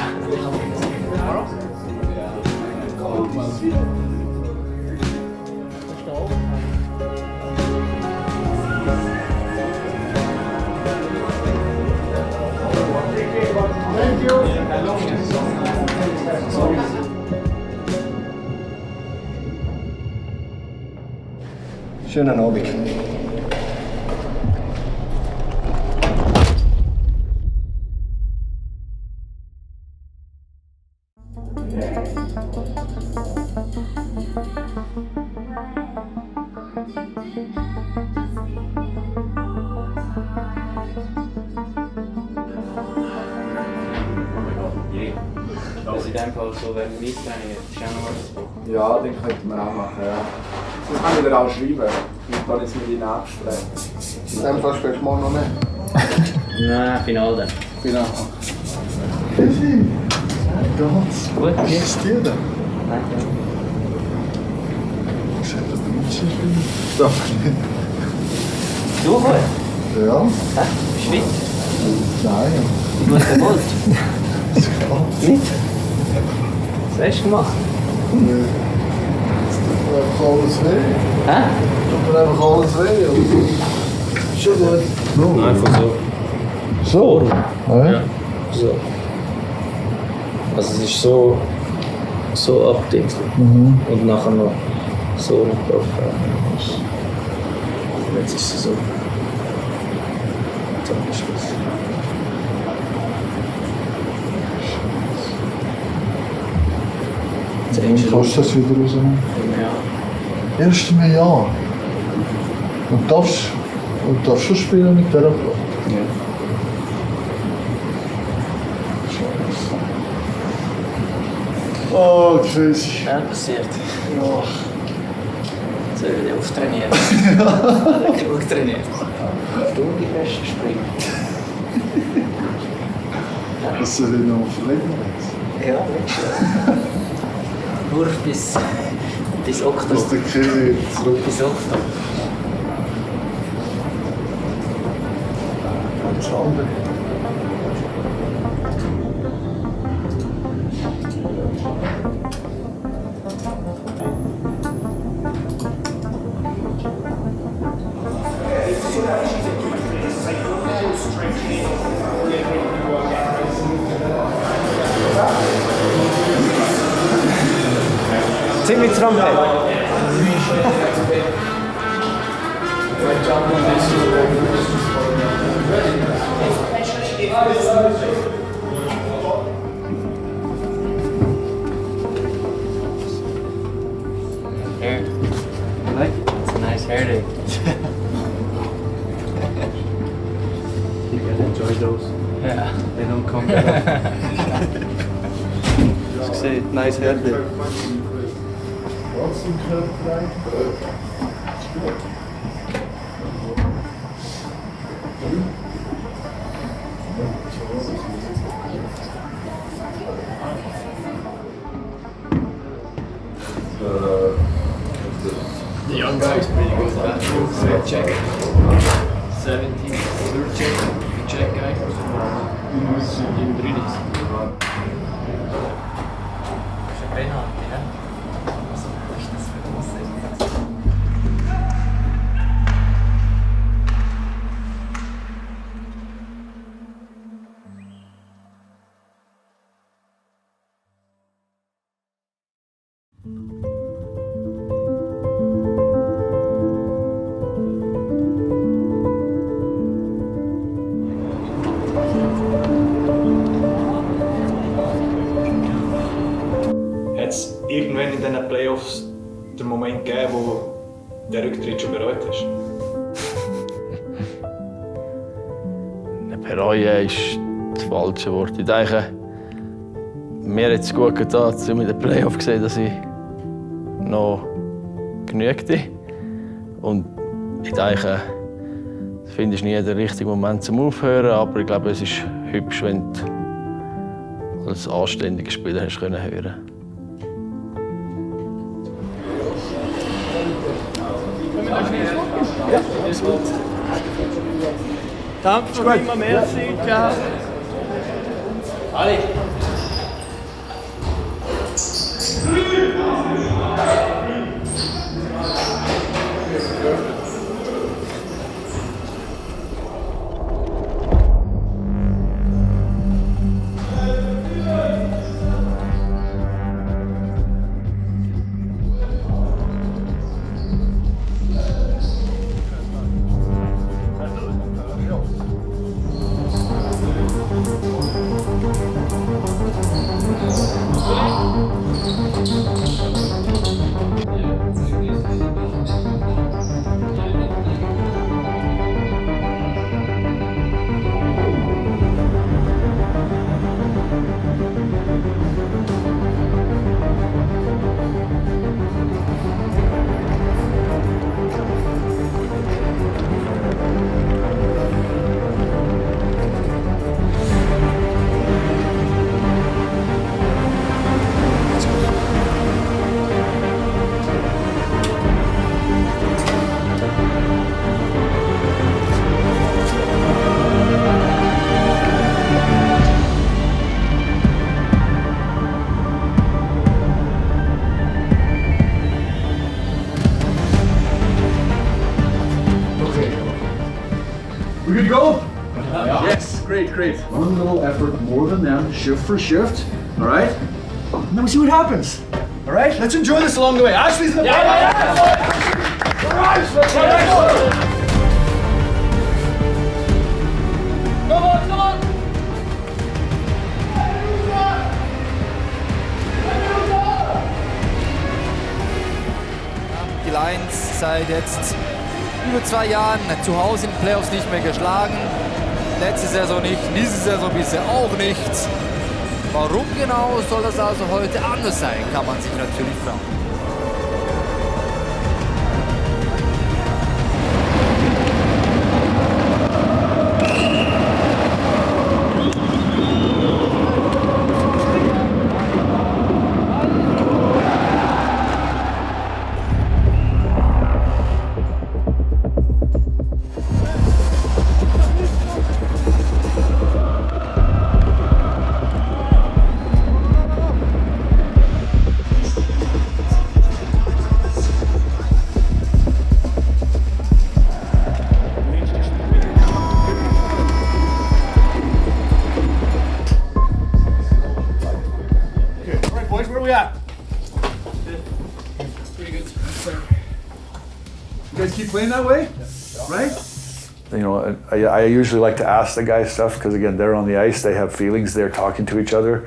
Thank you. Schönen Abend. Also in dem Fall so, wenn wir mittrainieren, ist auch noch was. Ja, den könnte man auch machen, ja. Das kann ich dir auch schreiben. Und dann ist mir die nachsprechen. In dem Fall spielst du morgen noch nicht? Nein, Finale dann. Finale. Grüezi. Ganz gut. Wie geht's dir denn? Danke. Ich hätte aber nicht so viel. Doch nicht. Du gut? Ja. Hä? Bist du fit? Nein. Du hast gewollt? Nicht? Was hast du gemacht? Nee. Es tut mir einfach alles weh. Hä? Es tut mir einfach alles weh. Schon gut. No. Einfach so. So? Ja. So. Also es ist so abgedingselt. Und nachher noch so gebrochen. Jetzt ist es so. Dann ist Schluss. Wann kannst du das wieder rausnehmen? Ja. Erst im Jahr. Und darfst du spielen mit dieser Frau? Ja. Oh, crazy. Ja, passiert. Ja. Jetzt soll ich auftrainieren. Ja. Genug trainiert. Du die besten springen. Das soll ich noch verlängern jetzt? Ja, nicht schön. Nur bis Oktober. Bis der Käse zurück. Bis Oktober. Das andere. Ziemlich Trompet. Hair. I like it. It's a nice hair day. You can enjoy those. Yeah. They don't come that often. Just say, nice hair day. Was im Körper rein? The young guy is pretty good. Third check. 17, third check. Check guy. Im drin ist. Penalty, ne? Also, ist das für groß? Hat es irgendwann in diesen Playoffs den Moment gegeben, wo der Rücktritt schon bereut hast? Bereuen ist das falsche Wort. Ich denke, mir hat es gut getan, um in den Playoffs zu sehen, dass ich noch genügte. Und ich denke, das finde ich nie der richtige Moment zum Aufhören, aber ich glaube, es ist hübsch, wenn du als anständiger Spieler hast hören können. Ja, alles gut. Danke für immer, merci, ciao. Ali. We good to go? Yeah. Yes, great, great. One little effort more than them, shift for shift, all right? And then we see what happens, all right? Let's enjoy this along the way. Ashley's in the back. All right, let's go. Come on, come on! Die Lions seit jetzt über 2 Jahren zu Hause in den Playoffs nicht mehr geschlagen. Letzte Saison nicht, diese Saison bisher auch nicht. Warum genau soll das also heute anders sein, kann man sich natürlich fragen. Keep playing that way, right? You know, I usually like to ask the guys stuff because again, they're on the ice, they have feelings, they're talking to each other.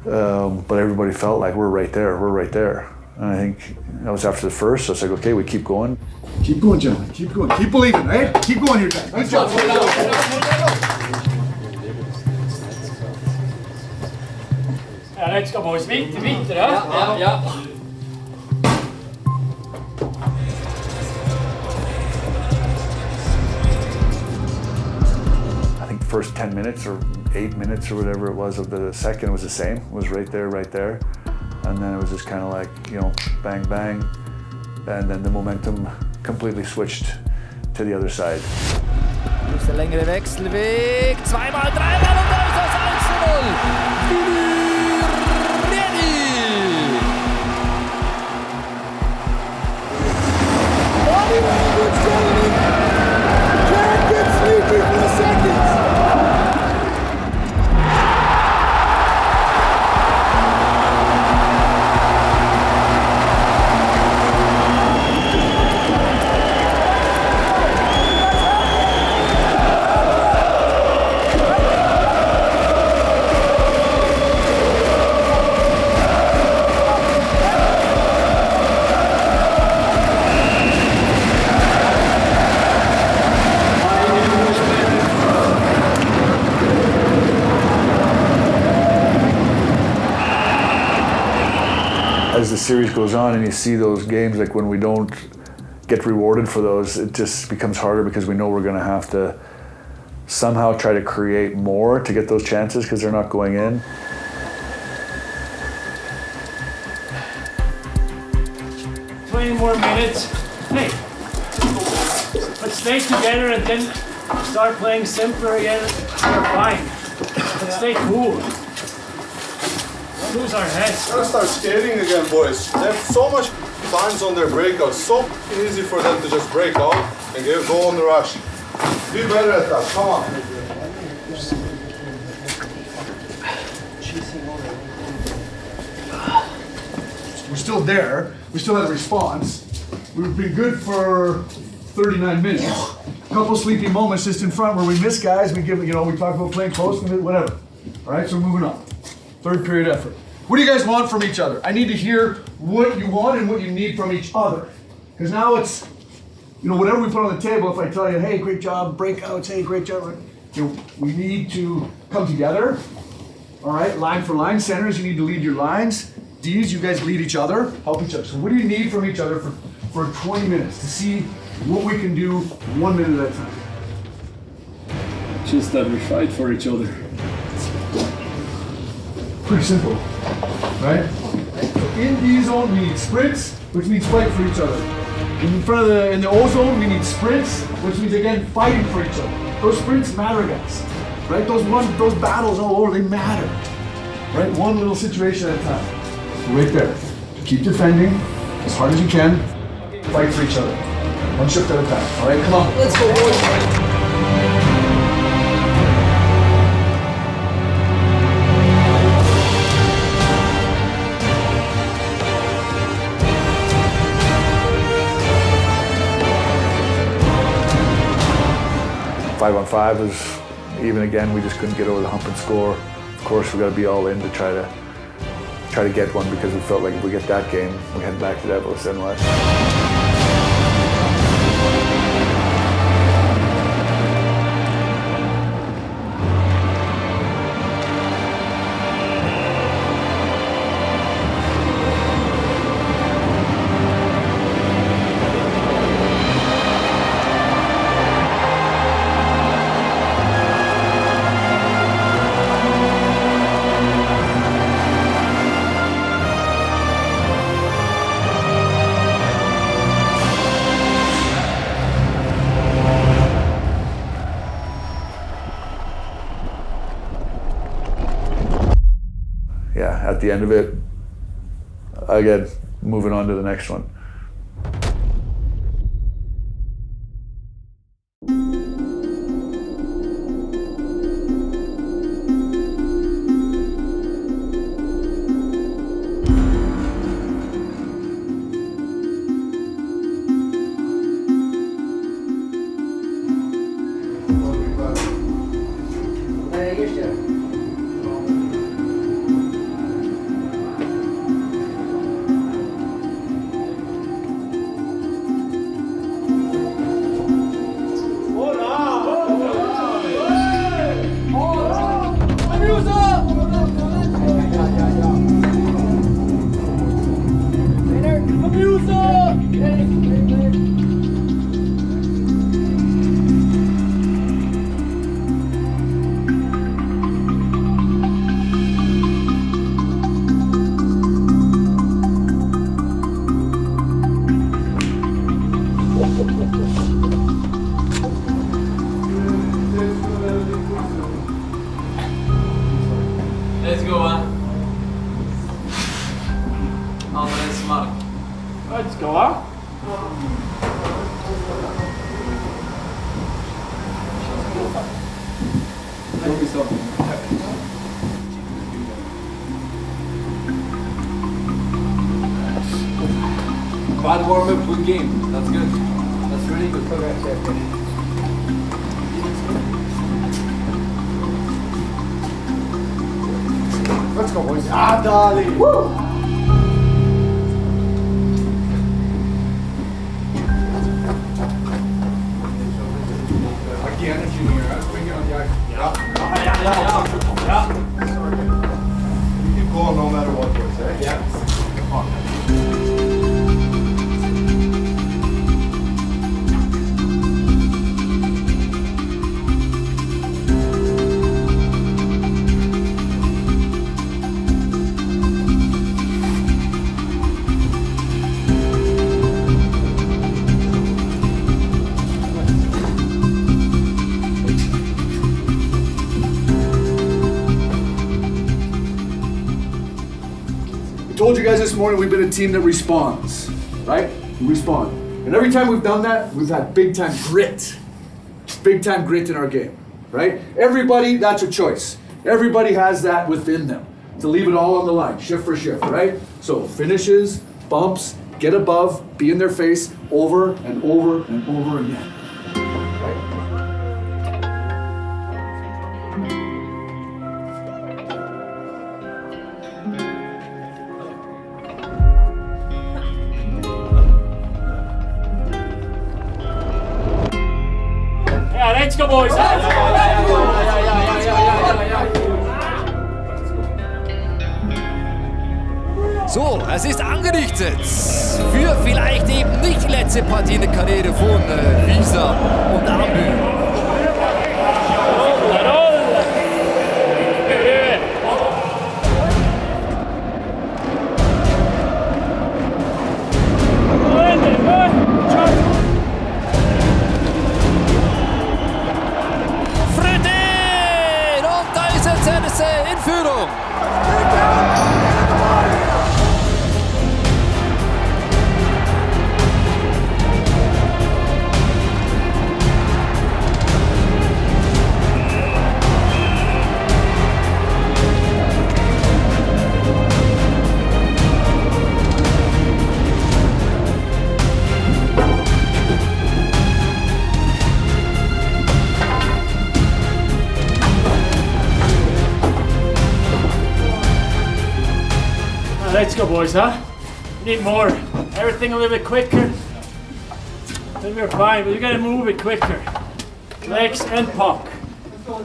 But everybody felt like we're right there. And I think that was after the first, so it's like, okay, we keep going. Keep going, gentlemen, keep going. Keep believing, right? Keep going here, guys. Good job. Ja, let's go, boys. Weiter, ja? First 10 minutes or 8 minutes or whatever it was of the second was the same. It was right there. And then it was just kind of like, you know, bang, bang. And then the momentum completely switched to the other side. Durch der längere Wechselweg. Zweimal, dreimal und da ist das 1-0. As the series goes on and you see those games, like when we don't get rewarded for those, it just becomes harder because we know we're going to have to somehow try to create more to get those chances because they're not going in. More minutes. Hey, let's stay together and then start playing simpler again. We're fine. Let's stay cool. Don't lose our heads. Gotta start skating again, boys. They have so much times on their breakouts. So easy for them to just break out and go on the rush. Be better at that. Come on. We're still there. We still had a response. We've been good for 39 minutes. A couple sleepy moments just in front where we miss guys. We give, you know, we talk about playing close, whatever. All right, so we're moving on. Third period effort. What do you guys want from each other? I need to hear what you want and what you need from each other. Because now it's, you know, whatever we put on the table, if I tell you, hey, great job, breakouts, hey, great job, you know, we need to come together. All right, line for line. Centers, you need to lead your lines. D's, you guys lead each other, help each other. So what do you need from each other for 20 minutes to see what we can do 1 minute at a time? Just that we fight for each other. Pretty simple, right? So in D zone, we need sprints, which means fight for each other. In the O zone, we need sprints, which means again fighting for each other. Those sprints matter, guys, right? Those battles all over, they matter, right? One little situation at a time. Right there. Keep defending as hard as you can. Fight for each other. One shift at a time. All right, come on. Let's go, boys. 5-on-5 was even again. We just couldn't get over the hump and score. Of course, we got to be all in to try to get one because we felt like if we get that game, we head back to Devils, then what? Yeah, at the end of it, again, moving on to the next one. Let's go, huh? Andres Mark. Let's go, huh? Bad warm-up, good game. That's good. That's really good. Let's go, boys. Ah, darling. Woo! Like the energy here, let's bring it on the ice. Yeah. You keep going no matter what, boys, eh? Yeah. Come on. I told you guys this morning we've been a team that responds, right? We respond. And every time we've done that, we've had big time grit. Big time grit in our game, right? Everybody, that's a choice. Everybody has that within them to leave it all on the line, shift for shift, right? So finishes, bumps, get above, be in their face over and over and over again. Ja, let's go, boys! So, es ist angerichtet für vielleicht eben nicht die letzte Partie in der Karriere von Wieser und Armbühl. In Führung. let's go, boys, huh? Need more. Everything a little bit quicker. Then we're fine, but you gotta move it quicker. Legs and puck. Let's go.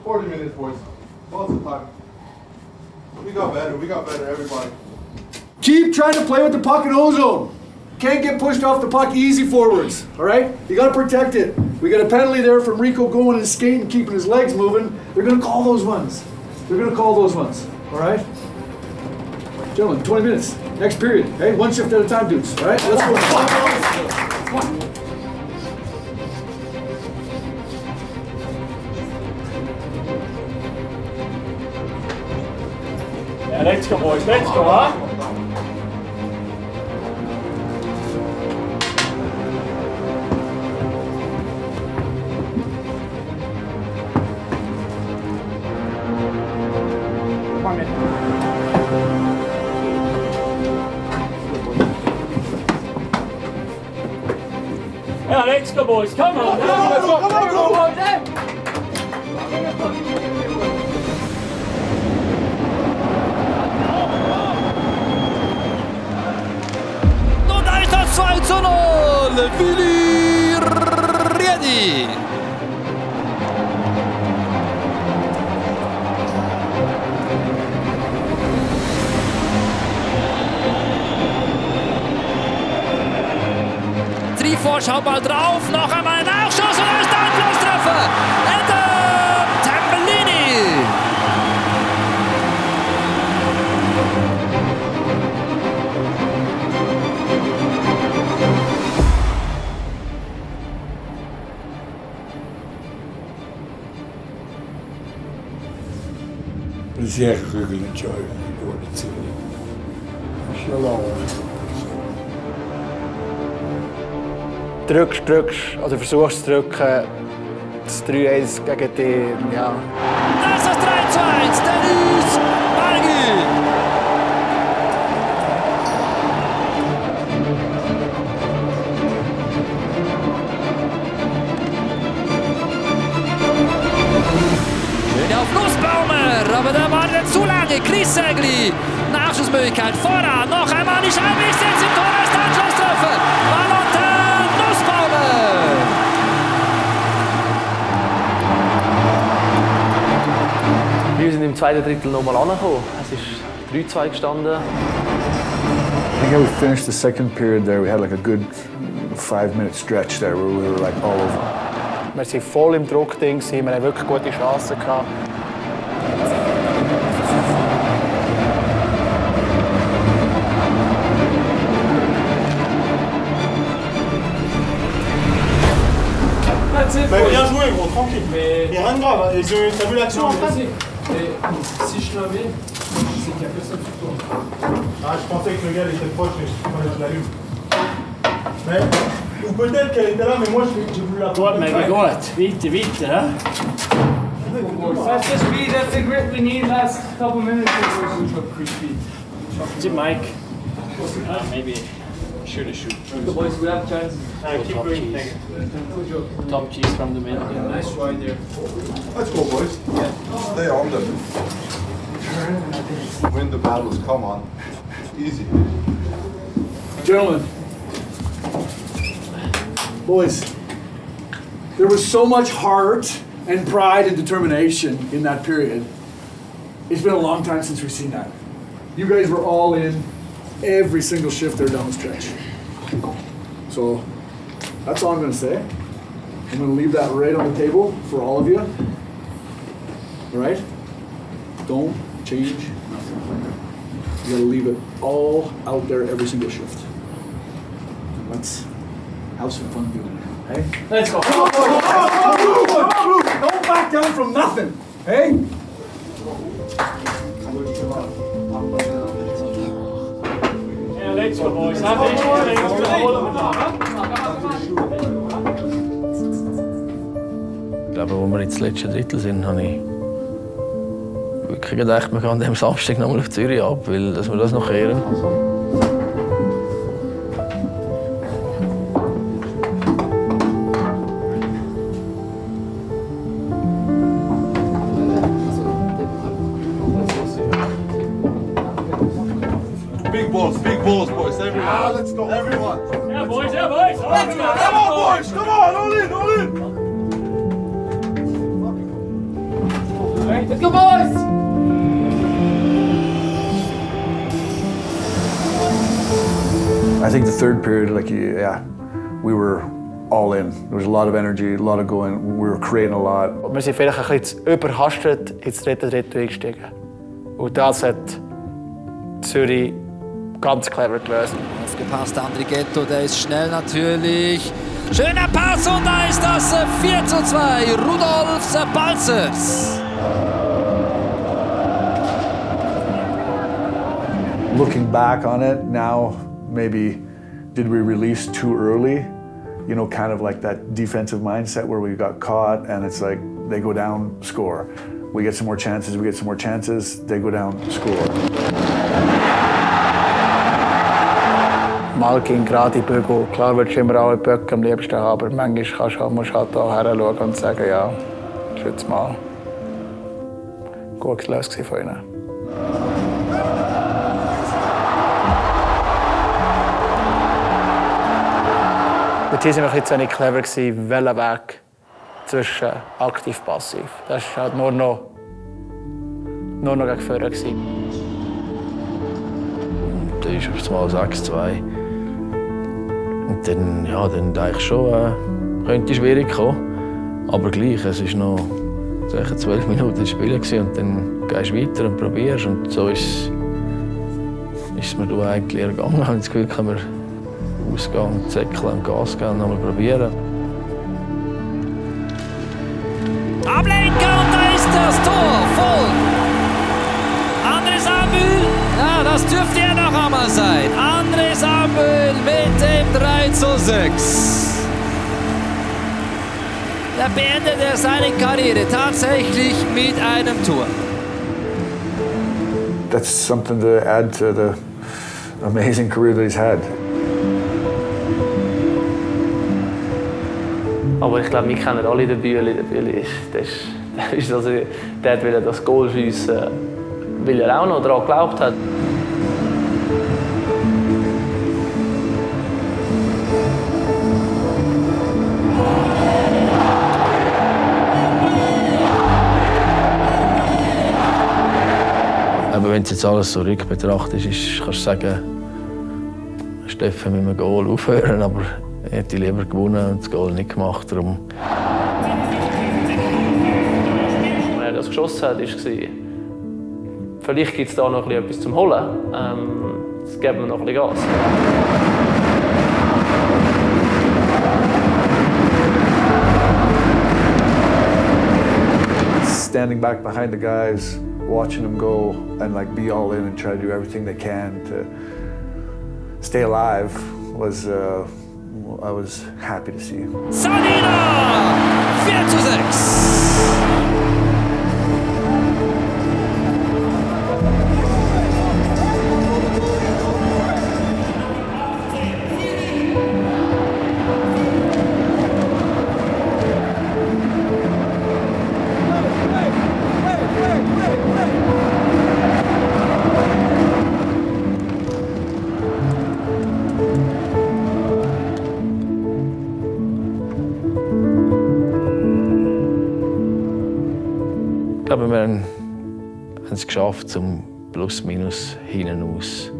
40 minutes, boys. Lots of time. We got better, everybody. Keep trying to play with the puck in ozone. Can't get pushed off the puck easy forwards, all right? You gotta protect it. We got a penalty there from Rico going and skating, keeping his legs moving. They're gonna call those ones. All right? Gentlemen, 20 minutes. Next period. Hey, one shift at a time, dudes. All right? Let's go. Yeah, let's go, boys. Let's go, huh? Yeah, let's go, boys. Come on. Come on. Und da ist das 2:0. Willi Riedi. Vorschau-Ball drauf, noch einmal ein Nachschuss und da ist der Anschlusstreffer. Adam Tambellini. Sehr glücklich entscheiden, die Worte zu. Shalom. Drückst, also versuchst zu drücken, das 3-1 gegen die, ja. Das ist das 3:1, Dennis Margi. Schön auf Nussbaumer, aber da war der zu lange. Chris Segli, Nachschussmöglichkeit voran, noch einmal die Scheibe, ich setze im Tor, ist der Anschlusstreffer. Valentin Nussbaumer. Wir sind im zweiten Drittel nochmal angekommen. Es ist 3:2 gestanden. I think we finished the second period there. We had like a good 5-minute stretch there where we were like all over. Wir waren voll im Druckding, wir hatten wirklich gute Chancen gehabt. Bah, bien joué, gros, tranquille. Mais rien de grave, t'as vu l'action en face? Si je l'avais, c'est qu'il y a personne sur toi. Ah, je pensais que le gars était proche et je l'allume. Mais, ou peut-être qu'elle était là, mais moi j'ai voulu la voir. Mais gott, vite, hein? That's the speed, that's the grip we need last couple minutes. Is it Mike? Maybe. Shoot. The boys, we have chances. Keep going. Top cheese from the middle. Yeah, nice try there. Let's go, boys. Stay on them. Win the battles, come on. Easy. Gentlemen, boys, there was so much heart and pride and determination in that period. It's been a long time since we've seen that. You guys were all in every single shift there down the stretch. So that's all I'm going to say. I'm going to leave that right on the table for all of you. All right? Don't change nothing. You got to leave it all out there every single shift. And let's have some fun doing it. Hey? Let's go. Don't back down from nothing. Hey? Yeah, let's go, boys. Ich glaube, als wir ins letzte Drittel sind, habe ich wirklich gedacht, wir gehen an diesem Samstag nochmal auf Zürich ab, weil dass wir das noch kehren. go, everyone. Yeah, boys, yeah, boys. Let's go. Come on, boys. Come on, all in, all in. Let's go, boys. I think the third period, we were all in. There was a lot of energy, a lot of going. We were creating a lot. Wir sind vielleicht ein bisschen überhastet ins dritte Drittel eingestiegen. Und das hat Zürich ganz clever gelöst. Aufgepasst, André Ghetto, der ist schnell natürlich. Schöner Pass und da ist das 4:2, Rudolf Balzers. Looking back on it now, maybe did we release too early? You know, kind of like that defensive mindset where we got caught and it's like they go down, score. We get some more chances, they go down, score. Mal ging gerade in die Bügel. Klar würdest du immer alle Böcke am liebsten haben, aber manchmal musst du halt da her schauen und sagen, ja, das ist jetzt mal gut gelöst von ihnen. Dort waren wir ein bisschen nicht clever, welchen Weg zwischen aktiv-passiv. Das war halt nur noch gegen vorne. Da ist auf einmal 6:2. Und dann denke ich schon, könnte schwierig kommen. Aber gleich, es war noch 12 Minuten spielen und dann gehst du weiter und probierst. Und so ist es mir eigentlich ergangen. Ich habe das Gefühl, kann man ausgehen, zäckeln und Gas geben und nochmal probieren. Ablenker und da ist das Tor voll. André Sambühl, ja, das dürfte ja noch einmal sein. André Sambühl mit dem 3:6. Da beendet er seine Karriere tatsächlich mit einem Tor. That's something to add to the amazing career that he's had. Aber ich glaube, wir kennen alle den Bühli. Der Bühli der wollte das Goal schiessen, weil er auch noch daran geglaubt hat. Aber wenn du jetzt alles so rückbetrachtest, kannst du sagen, Steffen mit einem Goal aufhören, aber er hätte lieber gewonnen und das Goal nicht gemacht. Darum. Als er das geschossen hat, war es, vielleicht gibt es da noch etwas zum Holen. Jetzt geben wir noch ein bisschen Gas. Standing back behind the guys, watching them go and be all in and try to do everything they can to stay alive I was happy to see. Sanina! 4:6. Ich glaube, wir haben es geschafft, zum Plus-Minus hinten aus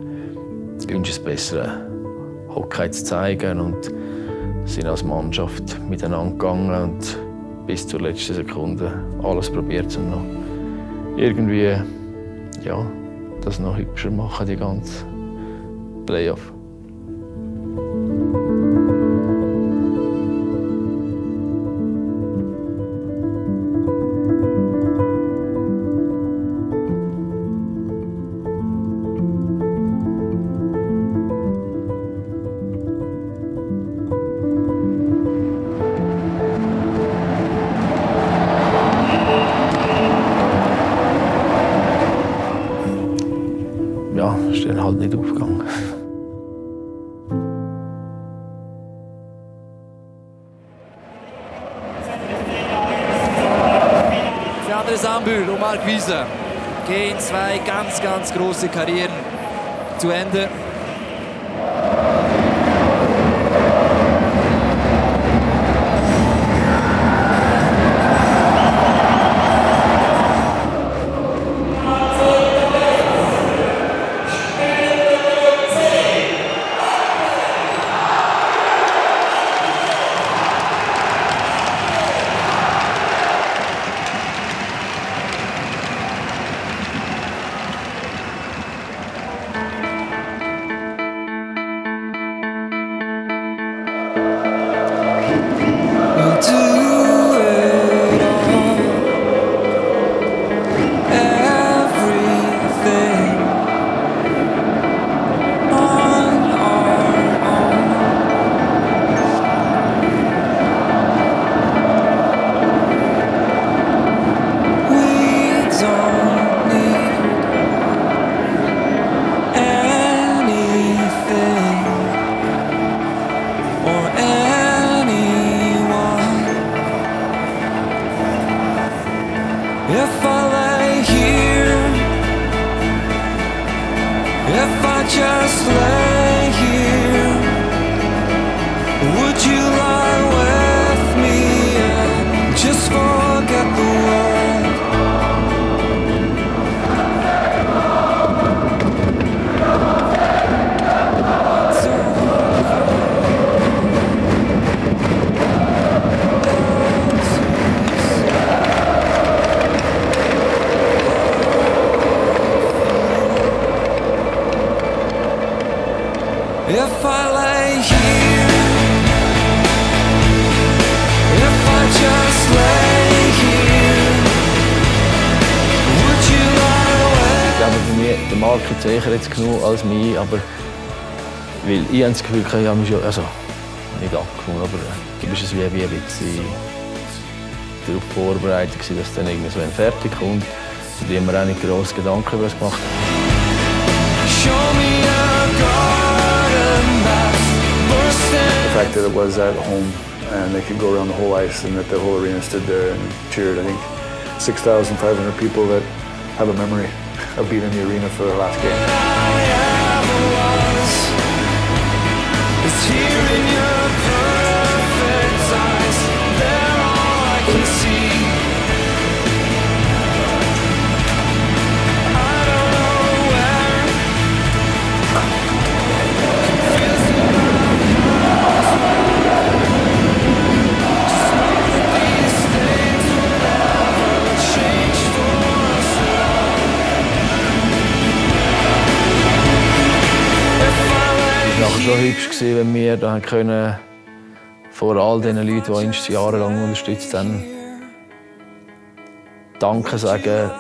uns besseren Hockey zu zeigen und sind als Mannschaft miteinander gegangen und bis zur letzten Sekunde alles probiert, um noch irgendwie das noch hübscher machen, die ganze Playoff. Ja, ist dann halt nicht aufgegangen. Für André Sambühl und Marc Wieser gehen zwei ganz große Karrieren zu Ende. If I lay here, if I just lay here, would you lie with me and just forget the world? If I lay here, if I just lay here, would you lie away? Ich glaube, für mich der Marco sicher jetzt genug als mich, aber weil ich habe das Gefühl, ich habe mich schon, also nicht abgekommen, aber du bist es wie ein bisschen darauf vorbereitet, dass dann irgendwie so ein fertig kommt. Und ich habe mir auch nicht grosse Gedanken über das gemacht. The fact that it was at home and they could go around the whole ice and that the whole arena stood there and cheered. I think 6,500 people that have a memory of being in the arena for the last game. Es war schon hübsch, wenn wir da können, vor all den Leuten, die uns jahrelang unterstützt haben, Danke sagen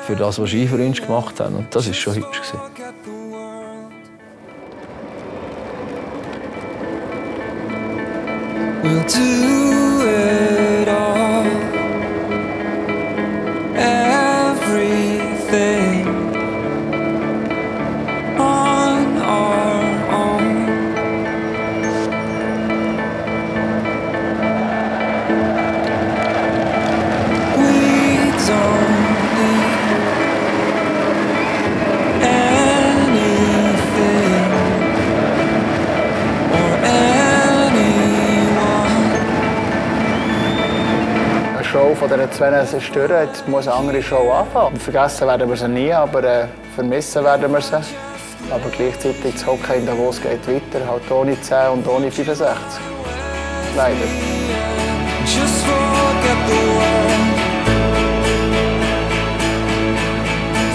für das, was sie für uns gemacht haben. Und das war schon hübsch. We'll do it all, everything on our own. We don't need anything or anyone. Eine Show von diesen zwei ist durch, jetzt muss eine andere Show anfangen. Und vergessen werden wir sie nie, aber vermissen werden wir sie. Aber gleichzeitig das Hockey in Davos geht weiter, halt ohne 10 und ohne 65. Leider. Just forget the world.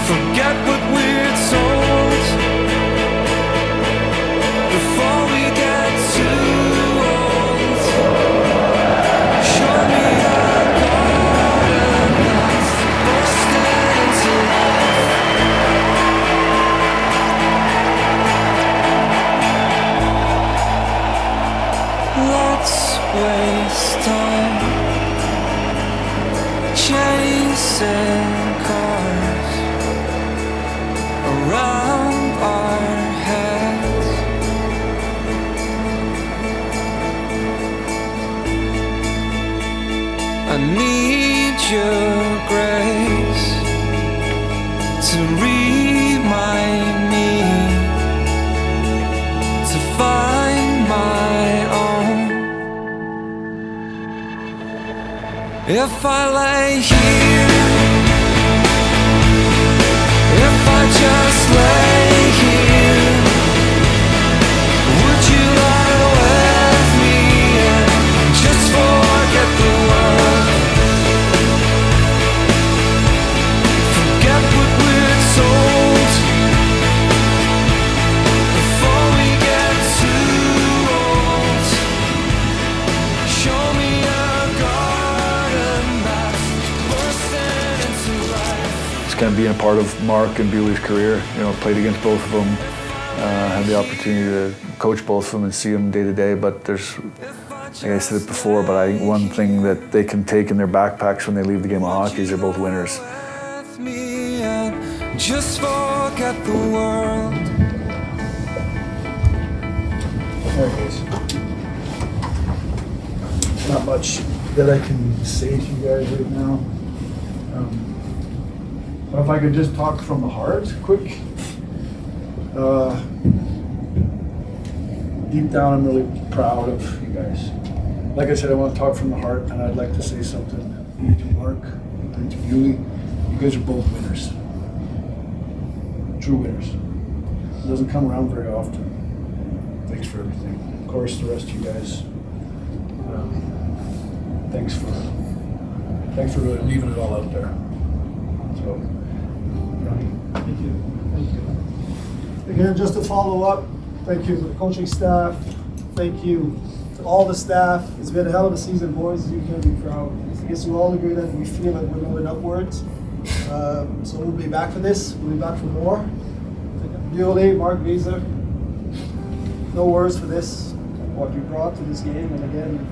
Forget what we're told before we get too old. Show me a garden that's bursting into life. Let's waste time chasing cars around our heads. I need your grace to remind me to find my own. If I lay here, if I just lay here, would you lie with me and just forget the world? Forget what we're told before we get too old. kind of being a part of Mark and Bewley's career. You know, played against both of them, had the opportunity to coach both of them and see them day to day. But there's, like I said it before, but I think one thing that they can take in their backpacks when they leave the game of hockey is they're both winners. Just forget the world. There it is. Not much that I can say to you guys right now. But if I could just talk from the heart, quick. Deep down, I'm really proud of you guys. Like I said, I want to talk from the heart, and I'd like to say something to Mark and to Bewley. You guys are both winners. True winners. It doesn't come around very often. Thanks for everything. Of course, the rest of you guys. Thanks for really leaving it all out there. So, thank you. Thank you. Again, just to follow up, thank you to the coaching staff. Thank you to all the staff. It's been a hell of a season, boys. You can be proud. I guess you all agree that we feel like we're moving upwards. So we'll be back for this. We'll be back for more. Bewley, Mark Visa. No words for this, what you brought to this game. And again,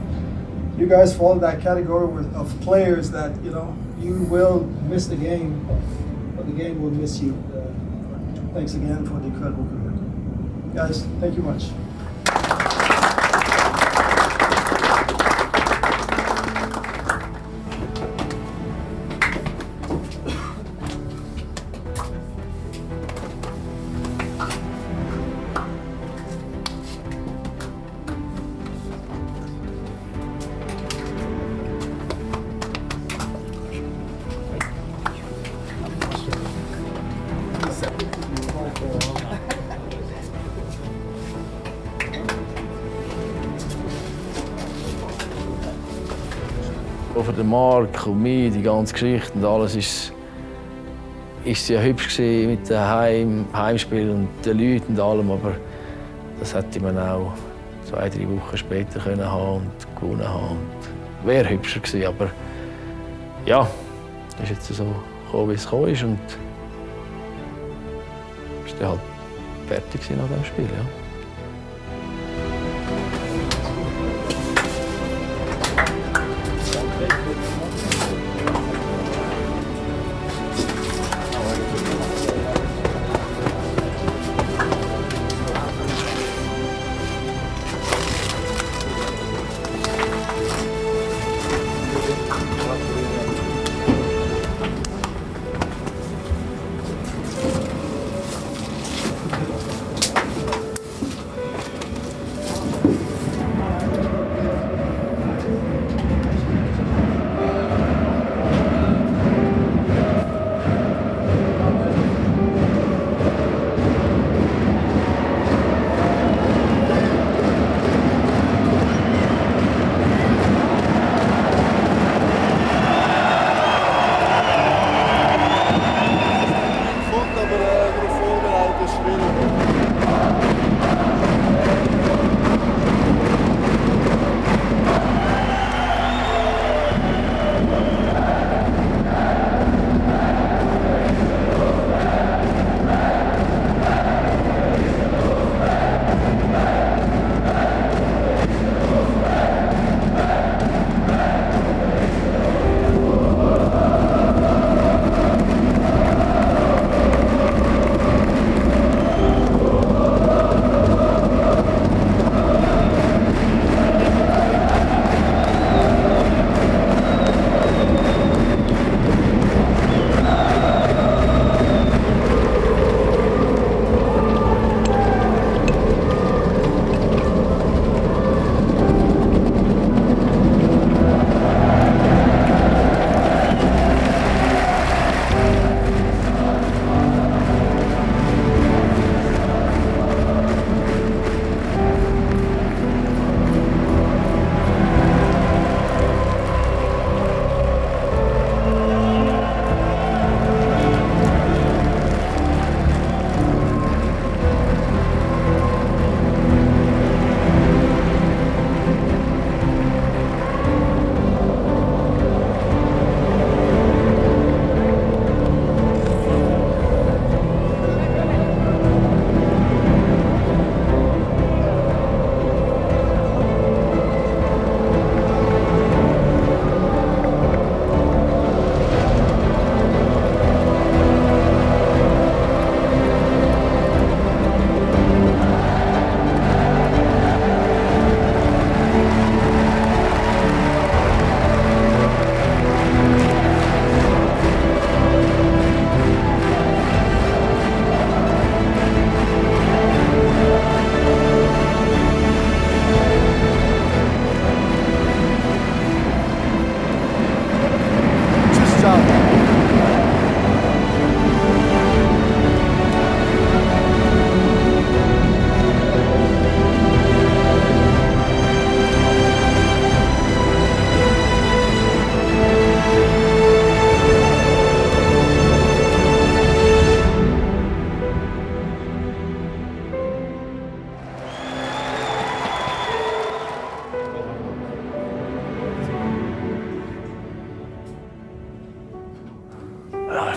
you guys fall in that category of players that, you know, you will miss the game, but the game will miss you. Thanks again for the incredible career. Guys, thank you much. Für den Mark und mich, die ganze Geschichte und alles ist ja hübsch gewesen mit dem Heimspiel und den Leuten und allem, aber das hätte man auch 2-3 Wochen später können haben und gewonnen haben. Wäre hübscher gewesen, aber ja, es ist jetzt so gekommen, wie es gekommen ist und ist dann halt fertig nach dem Spiel. Ja.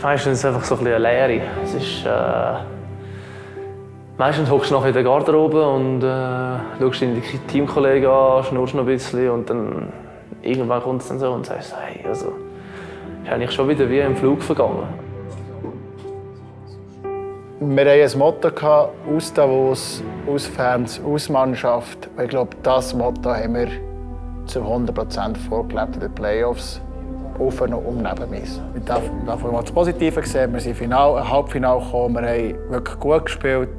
meistens einfach so ein bisschen eine Leere. Es ist, meistens hockst du nachher in der Garderobe und schaust deine Teamkollegen an, schnurrst noch ein bisschen und dann irgendwann kommt es dann so und sagst, hey, also, ist eigentlich schon wieder wie im Flug vergangen. Wir hatten ein Motto aus Davos, aus Fans, aus Mannschaft. Ich glaube, das Motto haben wir zu 100% vorgelebt in den Playoffs. Auf und neben uns. Ich darf mal das Positive sehen. Wir sind im Halbfinale gekommen, wir haben wirklich gut gespielt.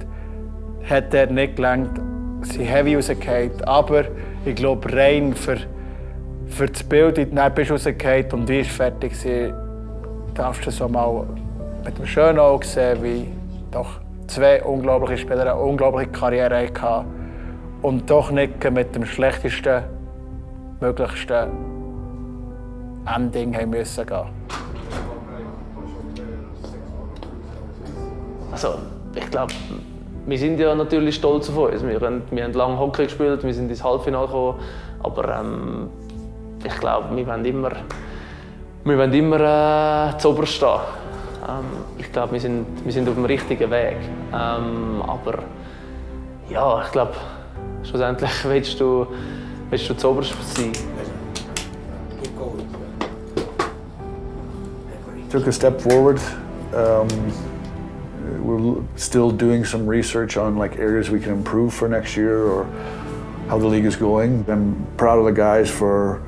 Hat dort nicht gelangt, sind heavy rausgefallen. Aber ich glaube, rein für das Bild, dann bist du rausgefallen und wie ist fertig gewesen, darfst du so mal mit einem schönen Auge sehen, wie doch zwei unglaubliche Spieler eine unglaubliche Karriere hatten und doch nicht mit dem schlechtesten, möglichsten Ending haben müssen gehen. Also, ich glaube, wir sind ja natürlich stolz auf uns. Wir haben lange Hockey gespielt, wir sind ins Halbfinale gekommen, aber ich glaube, wir wollen immer zuoberst stehen. Ich glaube, wir sind auf dem richtigen Weg. Aber ja, ich glaube, schlussendlich willst du zuoberst sein. Took a step forward. We're still doing some research on like areas we can improve for next year or how the league is going. I'm proud of the guys for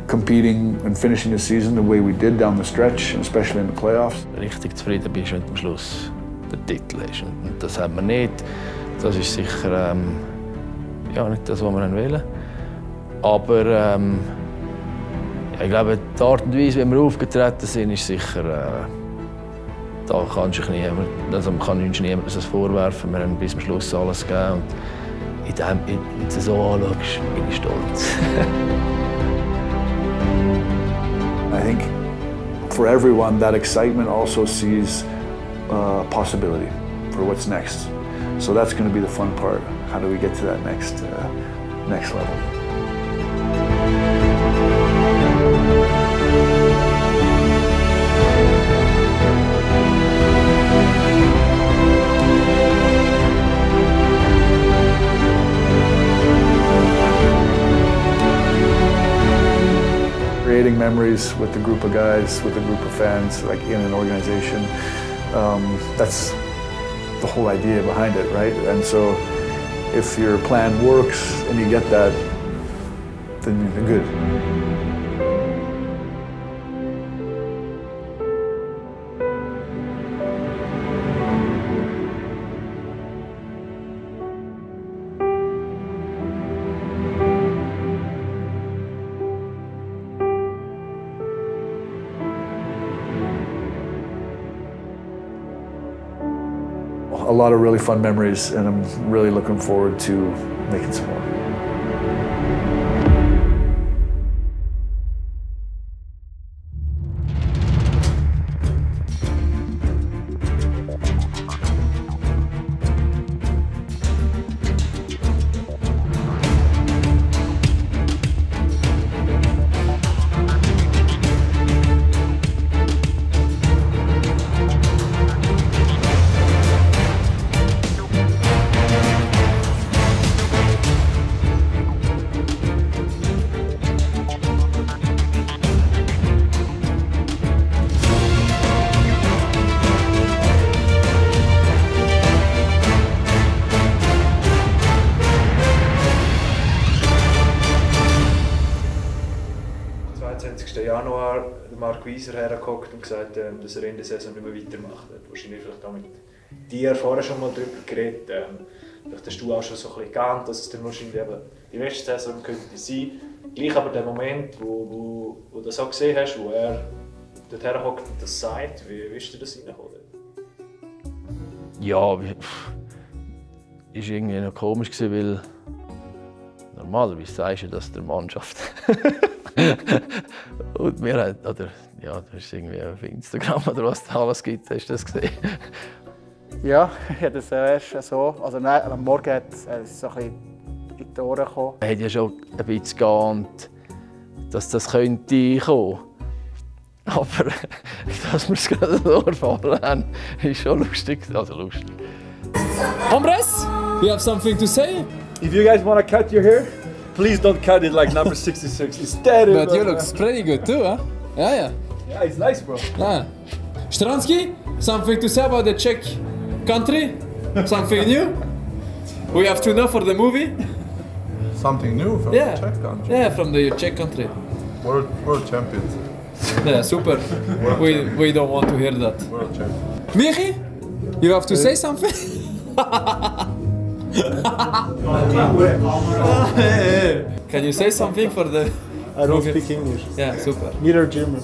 competing and finishing the season the way we did down the stretch, and especially in the playoffs. Richtig zufrieden bist, wenn du am Schluss der Titel hast. Und das haben wir nicht. Das ist sicher ja, nicht das, was wir wollen. Aber ich glaube, die Art und Weise, wie wir aufgetreten sind, ist sicher. Da kannst du niemand, also man kann uns niemandem das vorwerfen. Wir haben bis zum Schluss alles gegeben. Und wenn du es so anschaust, bin ich stolz. I think for everyone, that excitement also sees possibility for what's next. So that's going to be the fun part. How do we get to that next level? Creating memories with a group of guys, with a group of fans, like in an organization. That's the whole idea behind it, right? And so if your plan works and you get that, then you're good. A lot of really fun memories, and I'm really looking forward to making some more. Januar Marc Wieser hergekommen und gesagt, dass er in der Saison nicht mehr weitermacht. Er hat wahrscheinlich vielleicht auch mit dir vorher schon mal darüber geredet. Vielleicht hast du auch schon so ein bisschen geahnt, dass es dann wahrscheinlich eben die letzte Saison könnte sein. Gleich aber der Moment, wo du das auch gesehen hast, wo er dort herkommt und das sagt, wie ist dir das reingekommen? Ja, es war irgendwie noch komisch, weil normalerweise sagst du das der Mannschaft. Und wir haben, oder ja, du hast irgendwie auf Instagram oder was da alles gibt, hast du das gesehen? Ja, ich habe das erst so, also nein, am Morgen hat es so ein bisschen in die Ohren gekommen. Er hat ja schon ein bisschen geahnt, dass das könnte kommen. Aber dass wir es gerade so erfahren haben, ist schon lustig. Also lustig. Hombres, you have something to say? If you guys want to cut your hair, please don't cut it like number 66. It's terrible. But you look pretty good too, huh? Yeah. Yeah, it's nice, bro. Yeah. Stransky, something to say about the Czech country? Something new? We have to know for the movie? Something new from the Czech country? Yeah, from the Czech country. World champions. Yeah, super. We don't want to hear that. World champions. Michi, you have to say something? Can you say something for the... I don't speak English. Yeah, super. Neither German.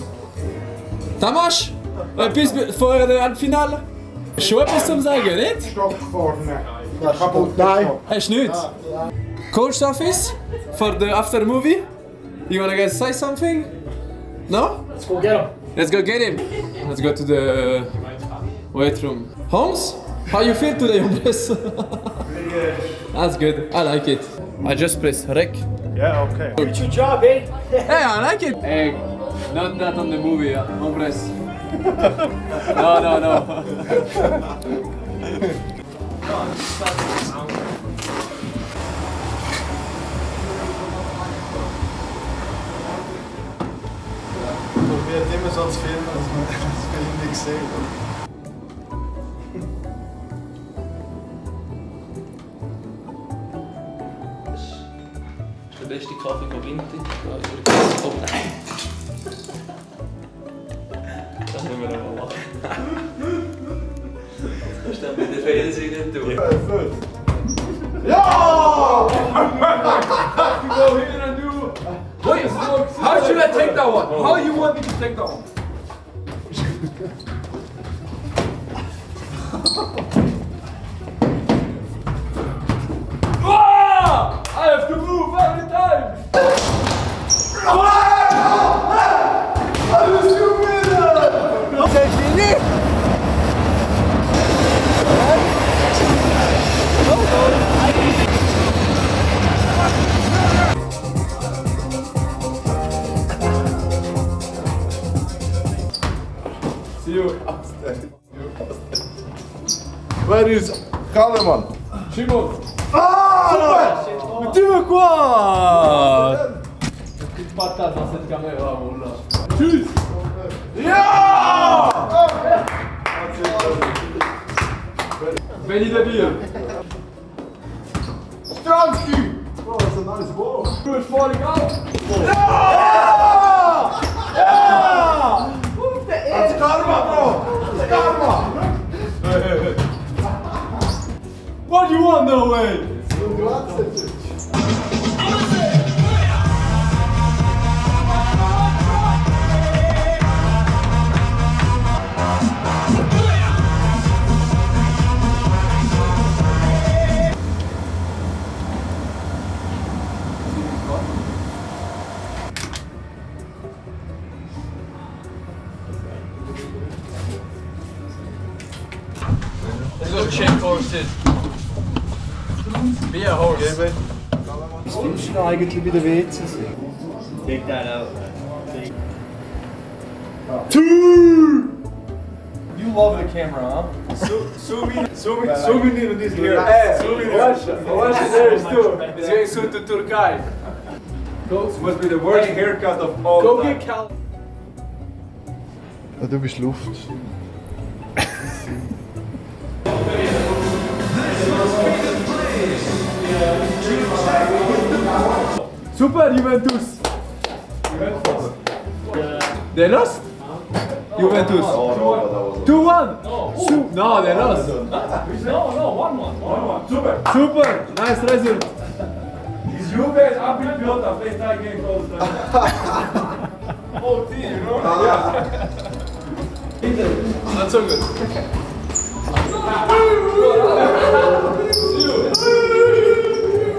Tamas, etwas vor dem Halbfinale? Schon etwas zum Sagen, nicht? Stopp vorne. Nein. Hast du nichts? Coach office for the after movie? You wanna guys say something? No? Let's go get him. Let's go get him. Let's go to the weight room. Holmes, how you feel today, hombres? That's good. I like it. I just press rec. Yeah, okay. Good job, eh? Hey, I like it. Hey, not that on the movie, hombres. No. Probiert immer so zu filmen, dass man das Film nicht sieht. Das ist der beste Kaffee von Winter. Nein. Das müssen wir noch mal machen. Das ist dann mit der Fernseher durch. Ja! Wait, how should I take that one? How you want me to take that one? I have to move every time! C'est fini! See you. Where is Kaleman? Shimon! Ah! Mais tu veux quoi? Petite patate dans cette caméra, mon là. Tschüss! Ja! Benny de Bier! Stransky! Oh, that's a nice ball. Good falling out! Ja! That's karma, bro! That's karma! What do you want, no way? Let's go check horses. Be a horse. Was findest du eigentlich bei den WCs? Take that out. You love the camera, huh? Zoom in on this here. Zoom in. Watch it there too. It's going soon to Turkey. This must be the worst haircut of all Go time. get Cal. Du bist Luft. Super, Juventus. They lost? Juventus. 2-1. No, they lost. No, 1-1. Super. Nice result. Is Juve and Apple built a play tie game all the time? Whole team, you know? Not so good.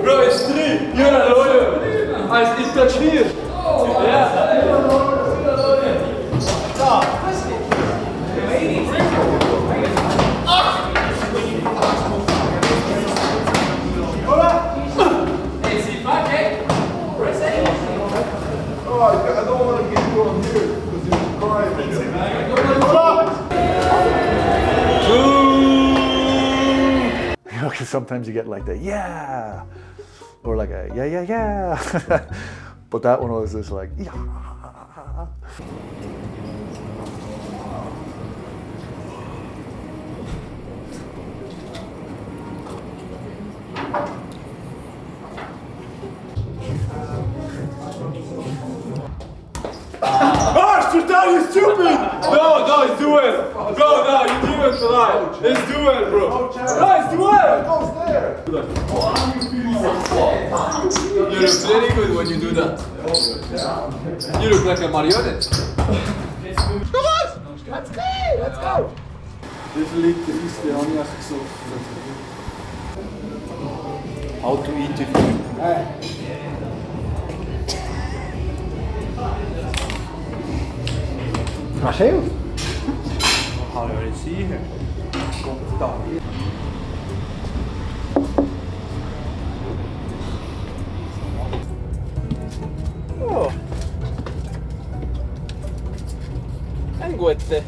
Bro, it's 3. You're not loyal. It's touch here. Yeah. Oh, I don't want to get you on here because you're crying. sometimes you get like the yeah, or like a yeah. But that one was just like yeah. Marsch, total, you stupid! No, it's duel! Go, no, you do it tonight! It's duel, bro! No, it's duel! You look very good when you do that. You look like a marionette. Come on! Let's go! Let's go! Wie viel Liter Whisky habe ich eigentlich gesucht? How to eat it. Machst du? Kann ich nicht sehen. Kommt da. Oh. Ein guter.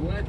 Gut,